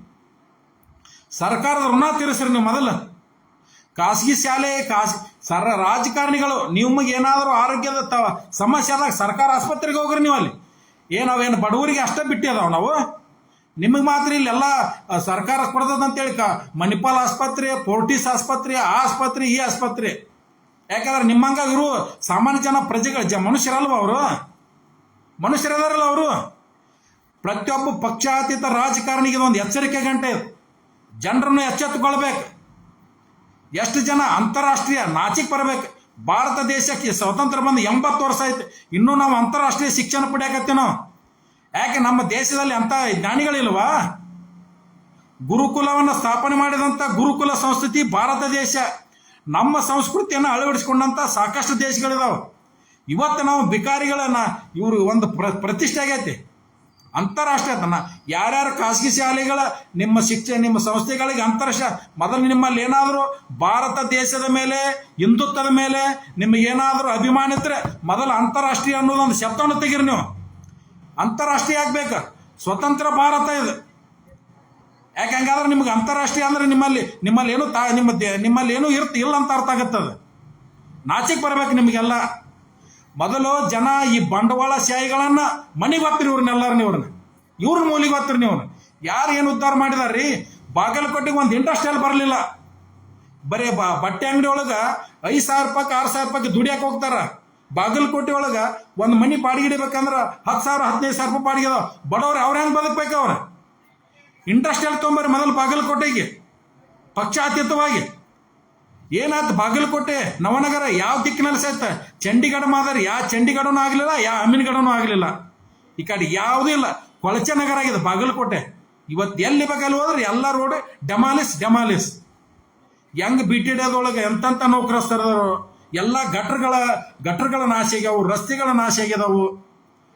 ಸರ್ಕಾರದ ಋಣ ತೀರಿಸ್ರಿ ನೀವು ಮೊದಲು. ಖಾಸಗಿ ಶಾಲೆ ರಾಜಕಾರಣಿಗಳು ನಿಮಗೆ ಏನಾದರೂ ಆರೋಗ್ಯದ ಸಮಸ್ಯೆ ಆದಾಗ ಸರ್ಕಾರ ಆಸ್ಪತ್ರೆಗೆ ಹೋಗ್ರಿ. ನೀವು ಅಲ್ಲಿ ನಾವೇನು ಬಡವರಿಗೆ ಅಷ್ಟೇ ಬಿಟ್ಟಿದಾವ ನಾವು? ನಿಮಗೆ ಮಾತ್ರ ಇಲ್ಲೆಲ್ಲ ಸರ್ಕಾರ ಕೊಡ್ತದಂತೇಳಿ ಮಣಿಪಾಲ್ ಆಸ್ಪತ್ರೆ, ಫೋರ್ಟಿಸ್ ಆಸ್ಪತ್ರೆ, ಆ ಆಸ್ಪತ್ರೆ, ಈ ಆಸ್ಪತ್ರೆ. ಯಾಕಂದ್ರೆ ನಿಮ್ಮಂಗ ಇವರು ಸಾಮಾನ್ಯ ಜನ ಪ್ರಜೆಗಳು ಮನುಷ್ಯರಲ್ವ? ಅವರು ಮನುಷ್ಯರದಾರಲ್ಲ ಅವರು. ಪ್ರತಿಯೊಬ್ಬ ಪಕ್ಷಾತೀತ ರಾಜಕಾರಣಿಗೆ ಒಂದು ಎಚ್ಚರಿಕೆ ಗಂಟೆ. ಜನರನ್ನು ಎಚ್ಚೆತ್ತುಕೊಳ್ಬೇಕು. ಎಷ್ಟು ಜನ ಅಂತಾರಾಷ್ಟ್ರೀಯ ನಾಚಿಕೆ ಬರಬೇಕು. ಭಾರತ ದೇಶಕ್ಕೆ ಸ್ವಾತಂತ್ರ್ಯ ಬಂದು 80 ವರ್ಷ ಆಯ್ತು, ಇನ್ನೂ ನಾವು ಅಂತಾರಾಷ್ಟ್ರೀಯ ಶಿಕ್ಷಣ ಪಡೆಯಕತ್ತೀವಿ ನಾವು. ಯಾಕೆ ನಮ್ಮ ದೇಶದಲ್ಲಿ ಅಂತ ಜ್ಞಾನಿಗಳಿಲ್ವಾ? ಗುರುಕುಲವನ್ನು ಸ್ಥಾಪನೆ ಮಾಡಿದಂಥ ಗುರುಕುಲ ಸಂಸ್ಕೃತಿ ಭಾರತ ದೇಶ. ನಮ್ಮ ಸಂಸ್ಕೃತಿಯನ್ನು ಅಳವಡಿಸಿಕೊಂಡಂಥ ಸಾಕಷ್ಟು ದೇಶಗಳಿದಾವೆ. ಇವತ್ತು ನಾವು ಬಿಕಾರಿಗಳನ್ನ ಇವರು ಒಂದು ಪ್ರತಿಷ್ಠೆ ಆಗೈತಿ ಅಂತಾರಾಷ್ಟ್ರೀಯ. ಯಾರ್ಯಾರು ಖಾಸಗಿ ಶಾಲೆಗಳ ನಿಮ್ಮ ಸಂಸ್ಥೆಗಳಿಗೆ ಅಂತಾರಾಷ್ಟ್ರೀಯ ಮೊದಲು ನಿಮ್ಮಲ್ಲಿ ಏನಾದರೂ ಭಾರತ ದೇಶದ ಮೇಲೆ, ಹಿಂದುತ್ವದ ಮೇಲೆ ನಿಮಗೇನಾದರೂ ಅಭಿಮಾನ ಇದ್ರೆ ಮೊದಲು ಅಂತಾರಾಷ್ಟ್ರೀಯ ಅನ್ನೋದೊಂದು ಶಬ್ದವನ್ನು ತೆಗೀರಿ. ನೀವು ಅಂತಾರಾಷ್ಟ್ರೀಯ ಆಗ್ಬೇಕು. ಸ್ವತಂತ್ರ ಭಾರತ ಇದು. ಯಾಕೆ ಹಂಗಾದ್ರೆ ನಿಮ್ಗೆ ಅಂತಾರಾಷ್ಟ್ರೀಯ ಅಂದ್ರೆ ನಿಮ್ಮಲ್ಲಿ ಏನೂ ಇಲ್ಲ ಅಂತ ಅರ್ಥ ಆಗುತ್ತದೆ. ನಾಚಿಕೆ ಬರ್ಬೇಕು ನಿಮಗೆಲ್ಲ. ಮೊದಲು ಜನ ಈ ಬಂಡವಾಳಶಾಹಿಗಳನ್ನ ಮನೆಗೆ ಹೊತ್ತಿರಿ. ಇವ್ರನ್ನ ಮೂಲಿಗೆ ಹೊತ್ತಿರಿ. ನೀವು ಯಾರು ಏನು ಉದ್ಧಾರ ಮಾಡಿದಾರ್ರಿ? ಬಾಗಲಕೋಟೆಗೆ ಒಂದು ಇಂಡಸ್ಟ್ರಿಯಲ್ ಬರಲಿಲ್ಲ. ಬರೀ ಬಟ್ಟೆ ಅಂಗಡಿ ಒಳಗೆ 5,000 ರೂಪಾಯಿ 6,000 ರೂಪಾಯಿಗೆ ದುಡಿಯಕ್ಕೆ ಹೋಗ್ತಾರ. ಬಾಗಲಕೋಟೆ ಒಳಗೆ ಒಂದು ಮನೆ ಬಾಡಿಗೆ ಹಿಡಿಬೇಕಂದ್ರೆ 10,000 15,000 ರೂಪಾಯಿ ಬಾಡಿಗೆ ಅದಾವ. ಬಡವ್ರು ಅವ್ರು ಹೆಂಗೆ ಬದುಕಬೇಕು? ಅವ್ರು ಇಂಡಸ್ಟ್ರಿಯಲ್ ತೊಗೊಂಬರ್ರಿ ಮೊದಲು ಬಾಗಲಕೋಟೆಗೆ ಪಕ್ಷಾತೀತವಾಗಿ. ಏನಾಯ್ತು ಬಾಗಲಕೋಟೆ ನವನಗರ ಯಾವ ದಿಕ್ಕಿನಲ್ಲಿ ಸಹಿತ ಚಂಡೀಗಢ ಮಾದರಿ ಯಾವ ಚಂಡೀಗಢನೂ ಆಗಲಿಲ್ಲ, ಯಾವ ಅಮೀನ್ಗಢನೂ ಆಗಲಿಲ್ಲ. ಈ ಕಡೆ ಯಾವುದೂ ಇಲ್ಲ, ಕೊಳಚೆ ನಗರ ಆಗಿದೆ ಬಾಗಲಕೋಟೆ. ಇವತ್ತು ಎಲ್ಲಿ ಬೇಕಾಗಿ ಹೋದ್ರೆ ಎಲ್ಲ ರೋಡ್ ಡೆಮಾಲಿಸ್. ಹೆಂಗ್ ಬಿಟ್ಟಿಡೋದೊಳಗೆ ಎಂತೆಂಥ ನೌಕರಸ್ಥರದವರು ಎಲ್ಲ ಗಟ್ರಗಳ ನಾಶ ಆಗ್ಯಾವು, ರಸ್ತೆಗಳ ನಾಶ ಆಗ್ಯದವು.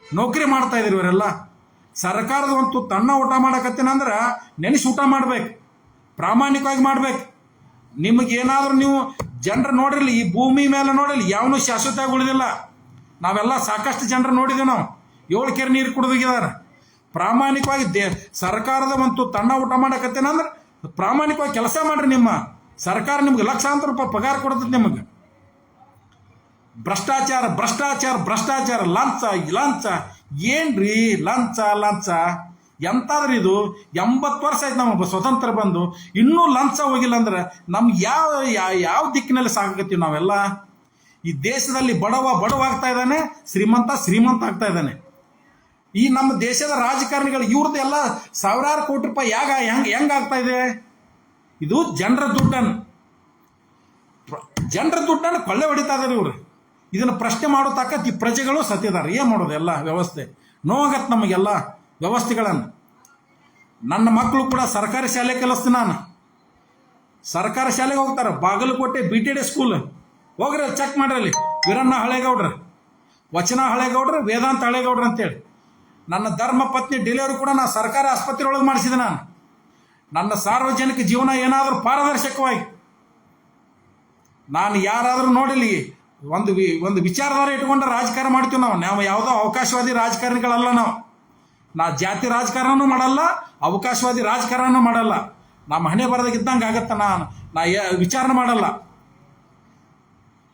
ನೌಕರಿ ಮಾಡ್ತಾ ಇದ್ರು ಇವರೆಲ್ಲ. ಸರ್ಕಾರದ ಒಂದು ತಣ್ಣ ಊಟ ಮಾಡಕತ್ತೀನಂದ್ರೆ ನೆನೆಸಿ ಊಟ ಮಾಡ್ಬೇಕು, ಪ್ರಾಮಾಣಿಕವಾಗಿ ಮಾಡ್ಬೇಕು. ನಿಮಗೇನಾದ್ರೂ ನೀವು ಜನರು ನೋಡಿರಲಿ, ಈ ಭೂಮಿ ಮೇಲೆ ನೋಡಿರಲಿ ಯಾವನು ಶಾಶ್ವತವಾಗಿ ಉಳಿದಿಲ್ಲ. ನಾವೆಲ್ಲ ಸಾಕಷ್ಟು ಜನರು ನೋಡಿದ್ದೀವಿ. ನಾವು 7 ಕೆರೆ ನೀರು ಕುಡಿದಿದ್ದಾರೆ. ಪ್ರಾಮಾಣಿಕವಾಗಿ ಸರ್ಕಾರದ ಒಂದು ತಣ್ಣ ಊಟ ಮಾಡಕತ್ತೇನಂದ್ರೆ ಪ್ರಾಮಾಣಿಕವಾಗಿ ಕೆಲಸ ಮಾಡ್ರಿ. ನಿಮ್ಮ ಸರ್ಕಾರ ನಿಮ್ಗೆ ಲಕ್ಷಾಂತರ ರೂಪಾಯಿ ಪಗಾರ ಕೊಡ್ತದೆ. ನಿಮಗೆ ಭ್ರಷ್ಟಾಚಾರ, ಲಂಚ ಏನ್ರಿ ಲಂಚ ಎಂತಾದ್ರಿ ಇದು? 80 ವರ್ಷ ಆಯ್ತು ನಮ್ಮ ಸ್ವತಂತ್ರ ಬಂದು, ಇನ್ನೂ ಲಂಚ ಹೋಗಿಲ್ಲ ಅಂದ್ರೆ ನಮ್ಗೆ ಯಾವ ದಿಕ್ಕಿನಲ್ಲಿ ಸಾಕಾಗತ್ತೀವಿ ನಾವೆಲ್ಲ? ಈ ದೇಶದಲ್ಲಿ ಬಡವ ಆಗ್ತಾ ಇದ್ದಾನೆ, ಶ್ರೀಮಂತ ಆಗ್ತಾ ಇದ್ದಾನೆ. ಈ ನಮ್ಮ ದೇಶದ ರಾಜಕಾರಣಿಗಳು ಇವ್ರದ್ದು ಎಲ್ಲ ಸಾವಿರಾರು ಕೋಟಿ ರೂಪಾಯಿ ಹೆಂಗಾಗ್ತಾ ಇದೆ? ಇದು ಜನರ ದುಡ್ಡನ್ನು ಕೊಳ್ಳೆ ಹೊಡಿತಾ ಇದಾರೆ ಇವರು. ಇದನ್ನು ಪ್ರಶ್ನೆ ಮಾಡೋ ತಕ್ಕ ಪ್ರಜೆಗಳು ಸತ್ತಿದ್ದಾರೆ. ಏನು ಮಾಡೋದು? ಎಲ್ಲ ವ್ಯವಸ್ಥೆ ನೋವಾಗತ್ತೆ ನಮಗೆಲ್ಲ ವ್ಯವಸ್ಥೆಗಳನ್ನು. ನನ್ನ ಮಕ್ಕಳು ಕೂಡ ಸರ್ಕಾರಿ ಶಾಲೆ ಕಲಿಸ್ತೀನಿ. ನಾನು ಸರ್ಕಾರಿ ಶಾಲೆಗೆ ಹೋಗ್ತಾರೆ. ಬಾಗಲಕೋಟೆ BTD ಸ್ಕೂಲ್ ಹೋಗ್ರಿ, ಚೆಕ್ ಮಾಡ್ರಲ್ಲಿ. ವೀರಣ್ಣ ಹಳೇಗೌಡ್ರ, ವಚನ ಹಳೇಗೌಡ್ರ, ವೇದಾಂತ ಹಳೇಗೌಡ್ರ ಅಂತೇಳಿ. ನನ್ನ ಧರ್ಮ ಪತ್ನಿ ಡೆಲಿವರಿ ಕೂಡ ನಾನು ಸರ್ಕಾರಿ ಆಸ್ಪತ್ರೆ ಒಳಗೆ ಮಾಡಿಸಿದೆ. ನನ್ನ ಸಾರ್ವಜನಿಕ ಜೀವನ ಏನಾದರೂ ಪಾರದರ್ಶಕವಾಗಿ ನಾನು ಯಾರಾದರೂ ನೋಡಿಲಿ ಒಂದು ವಿಚಾರಧಾರೆ ಇಟ್ಕೊಂಡು ರಾಜಕಾರಣ ಮಾಡ್ತೀವಿ ನಾವು ಯಾವುದೋ ಅವಕಾಶವಾದಿ ರಾಜಕಾರಣಿಗಳಲ್ಲ. ನಾ ಜಾತಿ ರಾಜಕಾರಣನೂ ಮಾಡಲ್ಲ, ಅವಕಾಶವಾದಿ ರಾಜಕಾರಣನೂ ಮಾಡಲ್ಲ. ನಮ್ಮ ಹಣೆ ಬರದಾಗಿದ್ದಂಗೆ ಆಗತ್ತೆ. ನಾ ವಿಚಾರಣೆ ಮಾಡಲ್ಲ.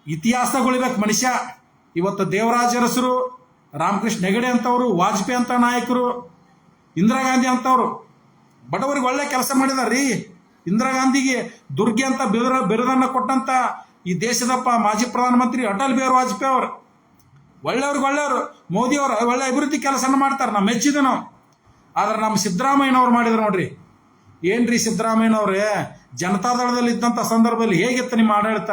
ಇತಿಹಾಸ ಉಳಿಬೇಕು ಮನುಷ್ಯ. ಇವತ್ತು ದೇವರಾಜ ಅರಸರು, ರಾಮಕೃಷ್ಣ ಹೆಗಡೆ ಅಂತವರು, ವಾಜಪೇಯಿ ಅಂತ ನಾಯಕರು, ಇಂದಿರಾ ಗಾಂಧಿ ಅಂತವರು ಬಡವರಿಗೆ ಒಳ್ಳೆ ಕೆಲಸ ಮಾಡಿದಾರ್ರಿ. ಇಂದಿರಾ ಗಾಂಧಿಗೆ ದುರ್ಗೆ ಅಂತ ಬಿರುದನ್ನು ಕೊಟ್ಟಂತ ಈ ದೇಶದ ಮಾಜಿ ಪ್ರಧಾನಮಂತ್ರಿ ಅಟಲ್ ಬಿಹಾರಿ ವಾಜಪೇಯಿ ಅವರು ಒಳ್ಳೆಯವ್ರಿಗೆ ಒಳ್ಳೆಯವರು, ಮೋದಿಯವರು ಒಳ್ಳೆ ಅಭಿವೃದ್ಧಿ ಕೆಲಸನ ಮಾಡ್ತಾರೆ, ನಾವು ಮೆಚ್ಚಿದ್ವಿ ನಾವು. ಆದ್ರೆ ನಮ್ಮ ಸಿದ್ದರಾಮಯ್ಯನವ್ರು ಮಾಡಿದ್ರು ನೋಡ್ರಿ. ಏನ್ರಿ ಸಿದ್ದರಾಮಯ್ಯನವ್ರೆ, ಜನತಾದಳದಲ್ಲಿ ಇದ್ದಂಥ ಸಂದರ್ಭದಲ್ಲಿ ಹೇಗಿತ್ತು ನಿಮ್ಮ ಆಡಳಿತ?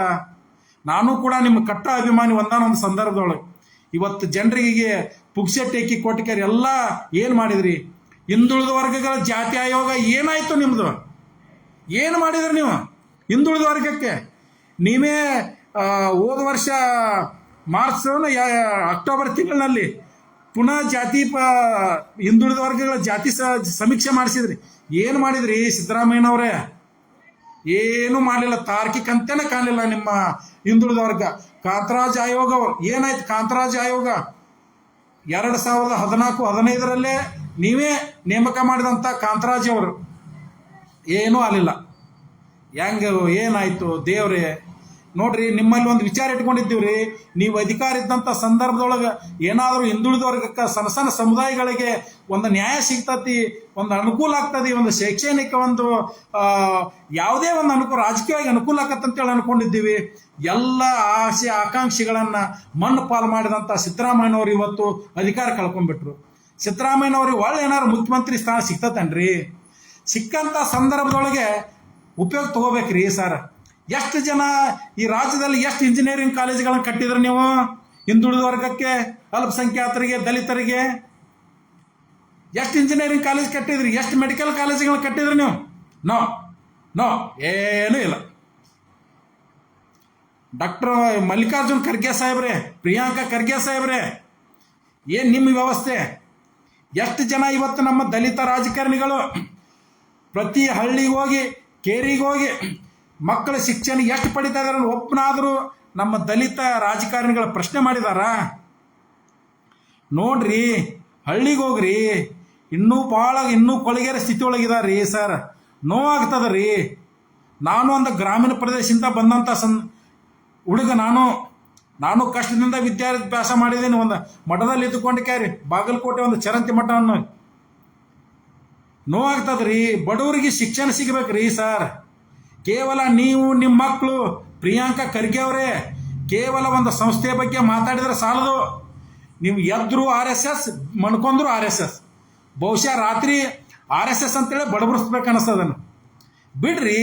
ನಾನು ಕೂಡ ನಿಮ್ಮ ಕಟ್ಟ ಅಭಿಮಾನಿ ಒಂದಾನೊಂದು ಸಂದರ್ಭದೊಳಗೆ. ಇವತ್ತು ಜನರಿಗೆ ಪುಕ್ಸೆ ಟೇಕಿ ಕೊಟ್ಟಿಕೆರಿ ಎಲ್ಲ ಏನು ಮಾಡಿದ್ರಿ? ಹಿಂದುಳಿದ ವರ್ಗಗಳ ಜಾತಿ ಆಯೋಗ ಏನಾಯ್ತು ನಿಮ್ಮದು? ಏನು ಮಾಡಿದ್ರಿ ನೀವು ಹಿಂದುಳಿದ ವರ್ಗಕ್ಕೆ? ನೀವೇ ಹೋದ ವರ್ಷ ಮಾರ್ಚ್ ಅಕ್ಟೋಬರ್ ತಿಂಗಳಿನಲ್ಲಿ ಪುನಃ ಹಿಂದುಳಿದ ವರ್ಗಗಳ ಜಾತಿ ಸಮೀಕ್ಷೆ ಮಾಡಿಸಿದ್ರಿ. ಏನು ಮಾಡಿದ್ರಿ ಸಿದ್ದರಾಮಯ್ಯನವರೇ? ಏನು ಮಾಡಲಿಲ್ಲ. ತಾರ್ಕಿಕ ಅಂತೆನೇ ಕಾಣಲಿಲ್ಲ ನಿಮ್ಮ ಹಿಂದುಳಿದ ವರ್ಗ. ಕಾಂತರಾಜ್ ಆಯೋಗ ಏನಾಯ್ತು? ಕಾಂತರಾಜ್ ಆಯೋಗ 2014-15 ನೀವೇ ನೇಮಕ ಮಾಡಿದಂಥ ಕಾಂತರಾಜ್ ಅವರು ಏನೂ ಆಗಲಿಲ್ಲ. ಹೆಂಗೆ ಏನಾಯ್ತು ದೇವ್ರೆ? ನೋಡ್ರಿ, ನಿಮ್ಮಲ್ಲಿ ಒಂದು ವಿಚಾರ ಇಟ್ಕೊಂಡಿದ್ದೀವ್ರಿ. ನೀವು ಅಧಿಕಾರ ಇದ್ದಂಥ ಸಂದರ್ಭದೊಳಗೆ ಏನಾದರೂ ಹಿಂದುಳಿದ ವರ್ಗಕ್ಕೆ ಸಣ್ಣ ಸಣ್ಣ ಸಮುದಾಯಗಳಿಗೆ ಒಂದು ನ್ಯಾಯ ಸಿಗ್ತತಿ, ಒಂದು ಅನುಕೂಲ ಆಗ್ತದೆ, ಒಂದು ಶೈಕ್ಷಣಿಕ ಒಂದು ಯಾವುದೇ ಒಂದು ಅನುಕೂಲ, ರಾಜಕೀಯವಾಗಿ ಅನುಕೂಲ ಆಗತ್ತಂತೇಳಿ ಅನ್ಕೊಂಡಿದ್ದೀವಿ. ಎಲ್ಲ ಆಸೆ ಆಕಾಂಕ್ಷೆಗಳನ್ನು ಮಣ್ಣು ಪಾಲು ಮಾಡಿದಂಥ ಸಿದ್ದರಾಮಯ್ಯನವ್ರು ಇವತ್ತು ಅಧಿಕಾರ ಕಳ್ಕೊಂಡ್ಬಿಟ್ರು. ಸಿದ್ದರಾಮಯ್ಯನವ್ರಿಗೆ ಒಳ್ಳೆ ಏನಾದ್ರು ಮುಖ್ಯಮಂತ್ರಿ ಸ್ಥಾನ ಸಿಗ್ತತನ್ರಿ? ಸಿಕ್ಕಂಥ ಸಂದರ್ಭದೊಳಗೆ ಉಪಯೋಗ ತಗೋಬೇಕ್ರಿ ಸರ್. ಎಷ್ಟು ಜನ ಈ ರಾಜ್ಯದಲ್ಲಿ ಎಷ್ಟು ಇಂಜಿನಿಯರಿಂಗ್ ಕಾಲೇಜುಗಳನ್ನು ಕಟ್ಟಿದ್ರಿ ನೀವು? ಹಿಂದುಳಿದ ವರ್ಗಕ್ಕೆ, ಅಲ್ಪಸಂಖ್ಯಾತರಿಗೆ, ದಲಿತರಿಗೆ ಎಷ್ಟು ಇಂಜಿನಿಯರಿಂಗ್ ಕಾಲೇಜ್ ಕಟ್ಟಿದ್ರಿ? ಎಷ್ಟು ಮೆಡಿಕಲ್ ಕಾಲೇಜುಗಳನ್ನ ಕಟ್ಟಿದ್ರಿ ನೀವು? ನೋ ನೋ, ಏನೂ ಇಲ್ಲ. ಡಾಕ್ಟರ್ ಮಲ್ಲಿಕಾರ್ಜುನ್ ಖರ್ಗೆ ಸಾಹೇಬ್ರೆ, ಪ್ರಿಯಾಂಕಾ ಖರ್ಗೆ ಸಾಹೇಬ್ರೆ, ಏನು ನಿಮ್ಮ ವ್ಯವಸ್ಥೆ? ಎಷ್ಟು ಜನ ಇವತ್ತು ನಮ್ಮ ದಲಿತ ರಾಜಕಾರಣಿಗಳು ಪ್ರತಿ ಹಳ್ಳಿಗೆ ಹೋಗಿ, ಕೇರಿಗೆ ಹೋಗಿ ಮಕ್ಕಳ ಶಿಕ್ಷಣ ಎಷ್ಟು ಪಡಿತಾ ಇದಾರೆ? ಒಬ್ಬನಾದರೂ ನಮ್ಮ ದಲಿತ ರಾಜಕಾರಣಿಗಳ ಪ್ರಶ್ನೆ ಮಾಡಿದಾರ? ನೋಡ್ರಿ, ಹಳ್ಳಿಗೆ ಹೋಗ್ರಿ. ಇನ್ನೂ ಕೊಳಗೇರ ಸ್ಥಿತಿ ಒಳಗಿದಾರ್ರಿ ಸರ್. ನೋವಾಗ್ತದ ರೀ. ನಾನು ಒಂದು ಗ್ರಾಮೀಣ ಪ್ರದೇಶದಿಂದ ಬಂದಂಥ ಹುಡುಗ. ನಾನು ಕಷ್ಟದಿಂದ ವಿದ್ಯಾಭ್ಯಾಸ ಮಾಡಿದ್ದೀನಿ. ಒಂದು ಮಠದಲ್ಲಿ ಇದ್ದುಕೊಂಡು ಕ್ಯಾರಿ ಬಾಗಲಕೋಟೆ ಒಂದು ಚರಂತಿ ಮಠ ಅನ್ನೋ. ನೋವಾಗ್ತದ್ರಿ. ಬಡವರಿಗೆ ಶಿಕ್ಷಣ ಸಿಗಬೇಕ್ರಿ ಸರ್. ಕೇವಲ ನೀವು ನಿಮ್ಮ ಮಕ್ಕಳು ಪ್ರಿಯಾಂಕಾ ಖರ್ಗೆ ಅವರೇ ಕೇವಲ ಒಂದು ಸಂಸ್ಥೆಯ ಬಗ್ಗೆ ಮಾತಾಡಿದ್ರೆ ಸಾಲದು. ನೀವು ಎದ್ರು RSS, ಮಣ್ಕೊಂಡ್ರು RSS. ಬಹುಶಃ ರಾತ್ರಿ RSS ಅಂತೇಳಿ ಬಡಬಡಿಸ್ಬೇಕು ಅನಿಸ್ತದನ್ನು. ಬಿಡ್ರಿ,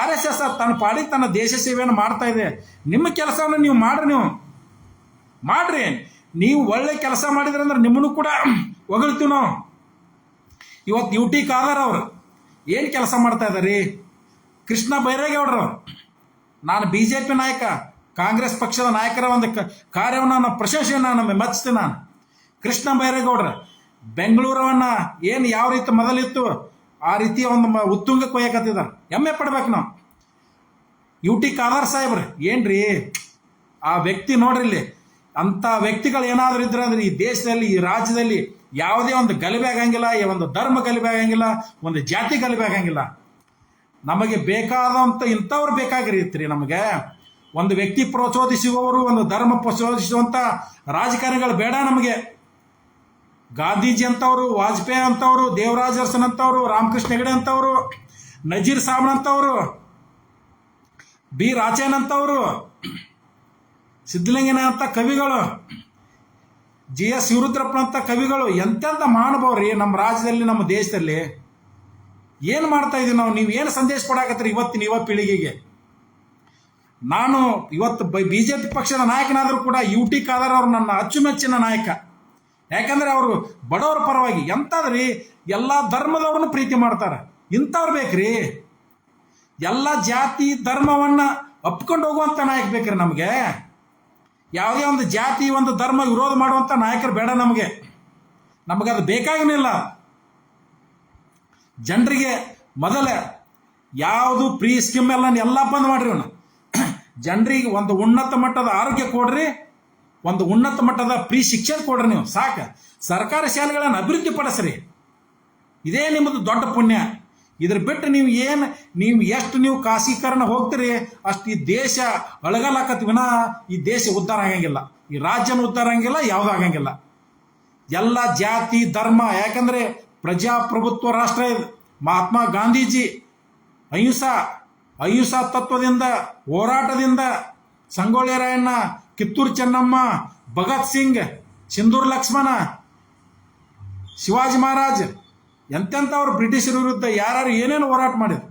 RSS ತನ್ನ ಪಾಡಿಗೆ ತನ್ನ ದೇಶ ಸೇವೆಯನ್ನು ಮಾಡ್ತಾ ಇದೆ. ನಿಮ್ಮ ಕೆಲಸವನ್ನು ನೀವು ಮಾಡ್ರಿ. ನೀವು ಒಳ್ಳೆ ಕೆಲಸ ಮಾಡಿದ್ರಿ ಅಂದ್ರೆ ನಿಮ್ಮನ್ನು ಕೂಡ ಹೊಗಳ್ತೀವಿ ನಾವು. ಇವತ್ತು UT ಖಾದರ್ ಅವರು ಏನು ಕೆಲಸ ಮಾಡ್ತಾ ಇದ್ದಾರೆ? ಕೃಷ್ಣ ಬೈರೇಗೌಡರು, ನಾನು BJP ನಾಯಕ, ಕಾಂಗ್ರೆಸ್ ಪಕ್ಷದ ನಾಯಕರ ಒಂದು ಕಾರ್ಯವನ್ನು ನಾನು ಪ್ರಶಂಸೆಯನ್ನು ಮೆಚ್ಚಿಸ್ತೇನೆ. ನಾನು ಕೃಷ್ಣ ಬೈರೇಗೌಡರು ಬೆಂಗಳೂರವನ್ನು ಏನು ಯಾವ ರೀತಿ ಮೊದಲಿತ್ತು ಆ ರೀತಿಯ ಒಂದು ಉತ್ತುಂಗಕ್ಕೆ ಒಯ್ಯಕತ್ತಿದ್ದಾರೆ. ಹೆಮ್ಮೆ ಪಡ್ಬೇಕು ನಾವು. UT ಖಾದರ್ ಸಾಹೇಬ್ರು ಏನ್ರಿ ಆ ವ್ಯಕ್ತಿ? ನೋಡ್ರಿ, ಇಲ್ಲಿ ಅಂಥ ವ್ಯಕ್ತಿಗಳು ಏನಾದರೂ ಇದ್ರೆ ಅಂದ್ರೆ ಈ ದೇಶದಲ್ಲಿ, ಈ ರಾಜ್ಯದಲ್ಲಿ ಯಾವುದೇ ಒಂದು ಗಲಭೆ ಆಗಂಗಿಲ್ಲ, ಒಂದು ಧರ್ಮ ಗಲಭೆ ಆಗಂಗಿಲ್ಲ, ಒಂದು ಜಾತಿ ಗಲಭೆ ಆಗಂಗಿಲ್ಲ. ನಮಗೆ ಬೇಕಾದಂಥ ಇಂಥವ್ರು ಬೇಕಾಗಿರ್ತೀರಿ. ನಮಗೆ ಒಂದು ವ್ಯಕ್ತಿ ಪ್ರಚೋದಿಸುವವರು, ಒಂದು ಧರ್ಮ ಪ್ರಚೋದಿಸುವಂಥ ರಾಜಕಾರಣಿಗಳು ಬೇಡ ನಮಗೆ. ಗಾಂಧೀಜಿ ಅಂತವರು, ವಾಜಪೇಯಿ ಅಂತವರು, ದೇವರಾಜ ಅರಸನ್ ಅಂತವರು, ರಾಮಕೃಷ್ಣ ಹೆಗಡೆ ಅಂತವರು, ನಜೀರ್ ಸಾಬನ್ ಅಂತವರು, B ರಾಚೇನ್ ಅಂತವರು, ಸಿದ್ಧಲಿಂಗನ ಅಂತ ಕವಿಗಳು, GS ಶಿವರುದ್ರಪ್ಪನಂಥ ಕವಿಗಳು, ಎಂತೆಂಥ ಮಹಾನುಭಾವ್ರಿ ನಮ್ಮ ರಾಜ್ಯದಲ್ಲಿ, ನಮ್ಮ ದೇಶದಲ್ಲಿ. ಏನು ಮಾಡ್ತಾ ಇದೀವಿ ನಾವು? ನೀವು ಏನು ಸಂದೇಶ ಕೊಡಾಕತ್ತೀರಿ ಇವತ್ತಿನ ಯುವ ಪೀಳಿಗೆಗೆ? ನಾನು ಇವತ್ತು BJP ಪಕ್ಷದ ನಾಯಕನಾದರೂ ಕೂಡ UT ಖಾದರ್ ಅವರು ನನ್ನ ಅಚ್ಚುಮೆಚ್ಚಿನ ನಾಯಕ. ಯಾಕಂದರೆ ಅವರು ಬಡವರ ಪರವಾಗಿ ಎಂಥದ್ರಿ, ಎಲ್ಲ ಧರ್ಮದವ್ರನ್ನು ಪ್ರೀತಿ ಮಾಡ್ತಾರೆ. ಇಂಥವ್ರು ಬೇಕ್ರಿ. ಎಲ್ಲ ಜಾತಿ ಧರ್ಮವನ್ನು ಒಪ್ಕೊಂಡು ಹೋಗುವಂಥ ನಾಯಕ ಬೇಕ್ರಿ ನಮಗೆ. ಯಾವುದೇ ಒಂದು ಜಾತಿ, ಒಂದು ಧರ್ಮ ವಿರೋಧ ಮಾಡುವಂಥ ನಾಯಕರು ಬೇಡ ನಮಗದು ಬೇಕಾಗಿನಿಲ್ಲ. ಜನರಿಗೆ ಮೊದಲ ಯಾವುದು ಫ್ರೀ ಸ್ಕೀಮ್ ಎಲ್ಲ ಬಂದ್ ಮಾಡ್ರಿ. ಜನರಿಗೆ ಒಂದು ಉನ್ನತ ಮಟ್ಟದ ಆರೋಗ್ಯ ಕೊಡ್ರಿ, ಒಂದು ಉನ್ನತ ಮಟ್ಟದ ಫ್ರೀ ಶಿಕ್ಷಣ ಕೊಡ್ರಿ. ನೀವು ಸಾಕು. ಸರ್ಕಾರಿ ಶಾಲೆಗಳನ್ನು ಅಭಿವೃದ್ಧಿ ಪಡಿಸ್ರಿ. ಇದೇ ನಿಮ್ಮದು ದೊಡ್ಡ ಪುಣ್ಯ. ಇದ್ರ ಬಿಟ್ಟು ನೀವು ಎಷ್ಟು ಖಾಸಗೀಕರಣ ಹೋಗ್ತೀರಿ ಅಷ್ಟು ಈ ದೇಶ ಅಳಗಲಾಕತ್ ವಿನ ಈ ದೇಶ ಉದ್ಧಾರ ಆಗಂಗಿಲ್ಲ, ಈ ರಾಜ್ಯನ ಉದ್ಧಾರ ಆಗಂಗಿಲ್ಲ, ಯಾವುದೂ ಆಗಂಗಿಲ್ಲ. ಎಲ್ಲ ಜಾತಿ ಧರ್ಮ, ಯಾಕಂದರೆ ಪ್ರಜಾಪ್ರಭುತ್ವ ರಾಷ್ಟ್ರ ಇದು. ಮಹಾತ್ಮ ಗಾಂಧೀಜಿ ಅಹಿಂಸಾ ತತ್ವದಿಂದ, ಹೋರಾಟದಿಂದ, ಸಂಗೊಳ್ಳಿ ರಾಯಣ್ಣ, ಕಿತ್ತೂರು ಚೆನ್ನಮ್ಮ, ಭಗತ್ ಸಿಂಗ್, ಸಿಂಧೂರ್ ಲಕ್ಷ್ಮಣ, ಶಿವಾಜಿ ಮಹಾರಾಜ್ ಎಂತೆಂಥವ್ರು ಬ್ರಿಟಿಷರ ವಿರುದ್ಧ ಯಾರು ಏನೇನು ಹೋರಾಟ ಮಾಡಿದ್ರು.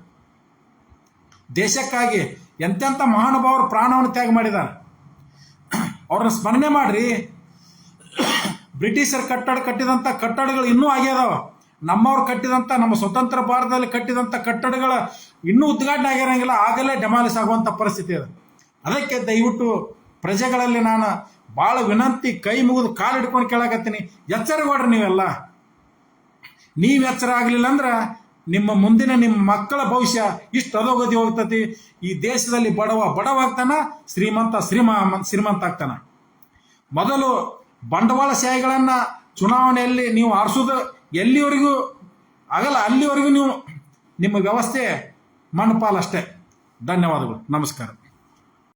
ದೇಶಕ್ಕಾಗಿ ಎಂತೆಂಥ ಮಹಾನುಭಾವರು ಪ್ರಾಣವನ್ನು ತ್ಯಾಗ ಮಾಡಿದ್ದಾರೆ. ಅವ್ರನ್ನ ಸ್ಮರಣೆ ಮಾಡ್ರಿ. ಬ್ರಿಟಿಷರು ಕಟ್ಟಿದಂಥ ಕಟ್ಟಡಗಳು ಇನ್ನೂ ಆಗ್ಯದಾವ. ನಮ್ಮವ್ರು ಕಟ್ಟಿದಂಥ, ನಮ್ಮ ಸ್ವತಂತ್ರ ಭಾರತದಲ್ಲಿ ಕಟ್ಟಿದಂಥ ಕಟ್ಟಡಗಳ ಇನ್ನೂ ಉದ್ಘಾಟನೆ ಆಗಿರೋಂಗಿಲ್ಲ, ಆಗಲೇ ಡೆಮಾಲಿಸ್ ಆಗುವಂಥ ಪರಿಸ್ಥಿತಿ ಇದೆ. ಅದಕ್ಕೆ ದಯವಿಟ್ಟು ಪ್ರಜೆಗಳಲ್ಲಿ ನಾನು ಭಾಳ ವಿನಂತಿ, ಕೈ ಮುಗಿದು ಕಾಲು ಹಿಡ್ಕೊಂಡು ಕೇಳಕತ್ತೀನಿ, ಎಚ್ಚರಗೊಡ್ರಿ ನೀವೆಲ್ಲ. ನೀವು ಎಚ್ಚರ ಆಗಲಿಲ್ಲ ಅಂದ್ರೆ ನಿಮ್ಮ ಮಕ್ಕಳ ಭವಿಷ್ಯ ಇಷ್ಟು ಅಧೋಗತಿ ಹೋಗ್ತತಿ. ಈ ದೇಶದಲ್ಲಿ ಬಡವ ಆಗ್ತಾನ, ಶ್ರೀಮಂತ ಆಗ್ತಾನ. ಮೊದಲು ಬಂಡವಾಳಶಾಹಿಗಳನ್ನು ಚುನಾವಣೆಯಲ್ಲಿ ನೀವು ಆರಿಸೋದು ಎಲ್ಲಿವರೆಗೂ ಆಗಲ್ಲ, ಅಲ್ಲಿವರೆಗೂ ನೀವು ನಿಮ್ಮ ವ್ಯವಸ್ಥೆ ಮಣ್ಣುಪಾಲಷ್ಟೇ. ಧನ್ಯವಾದಗಳು, ನಮಸ್ಕಾರ.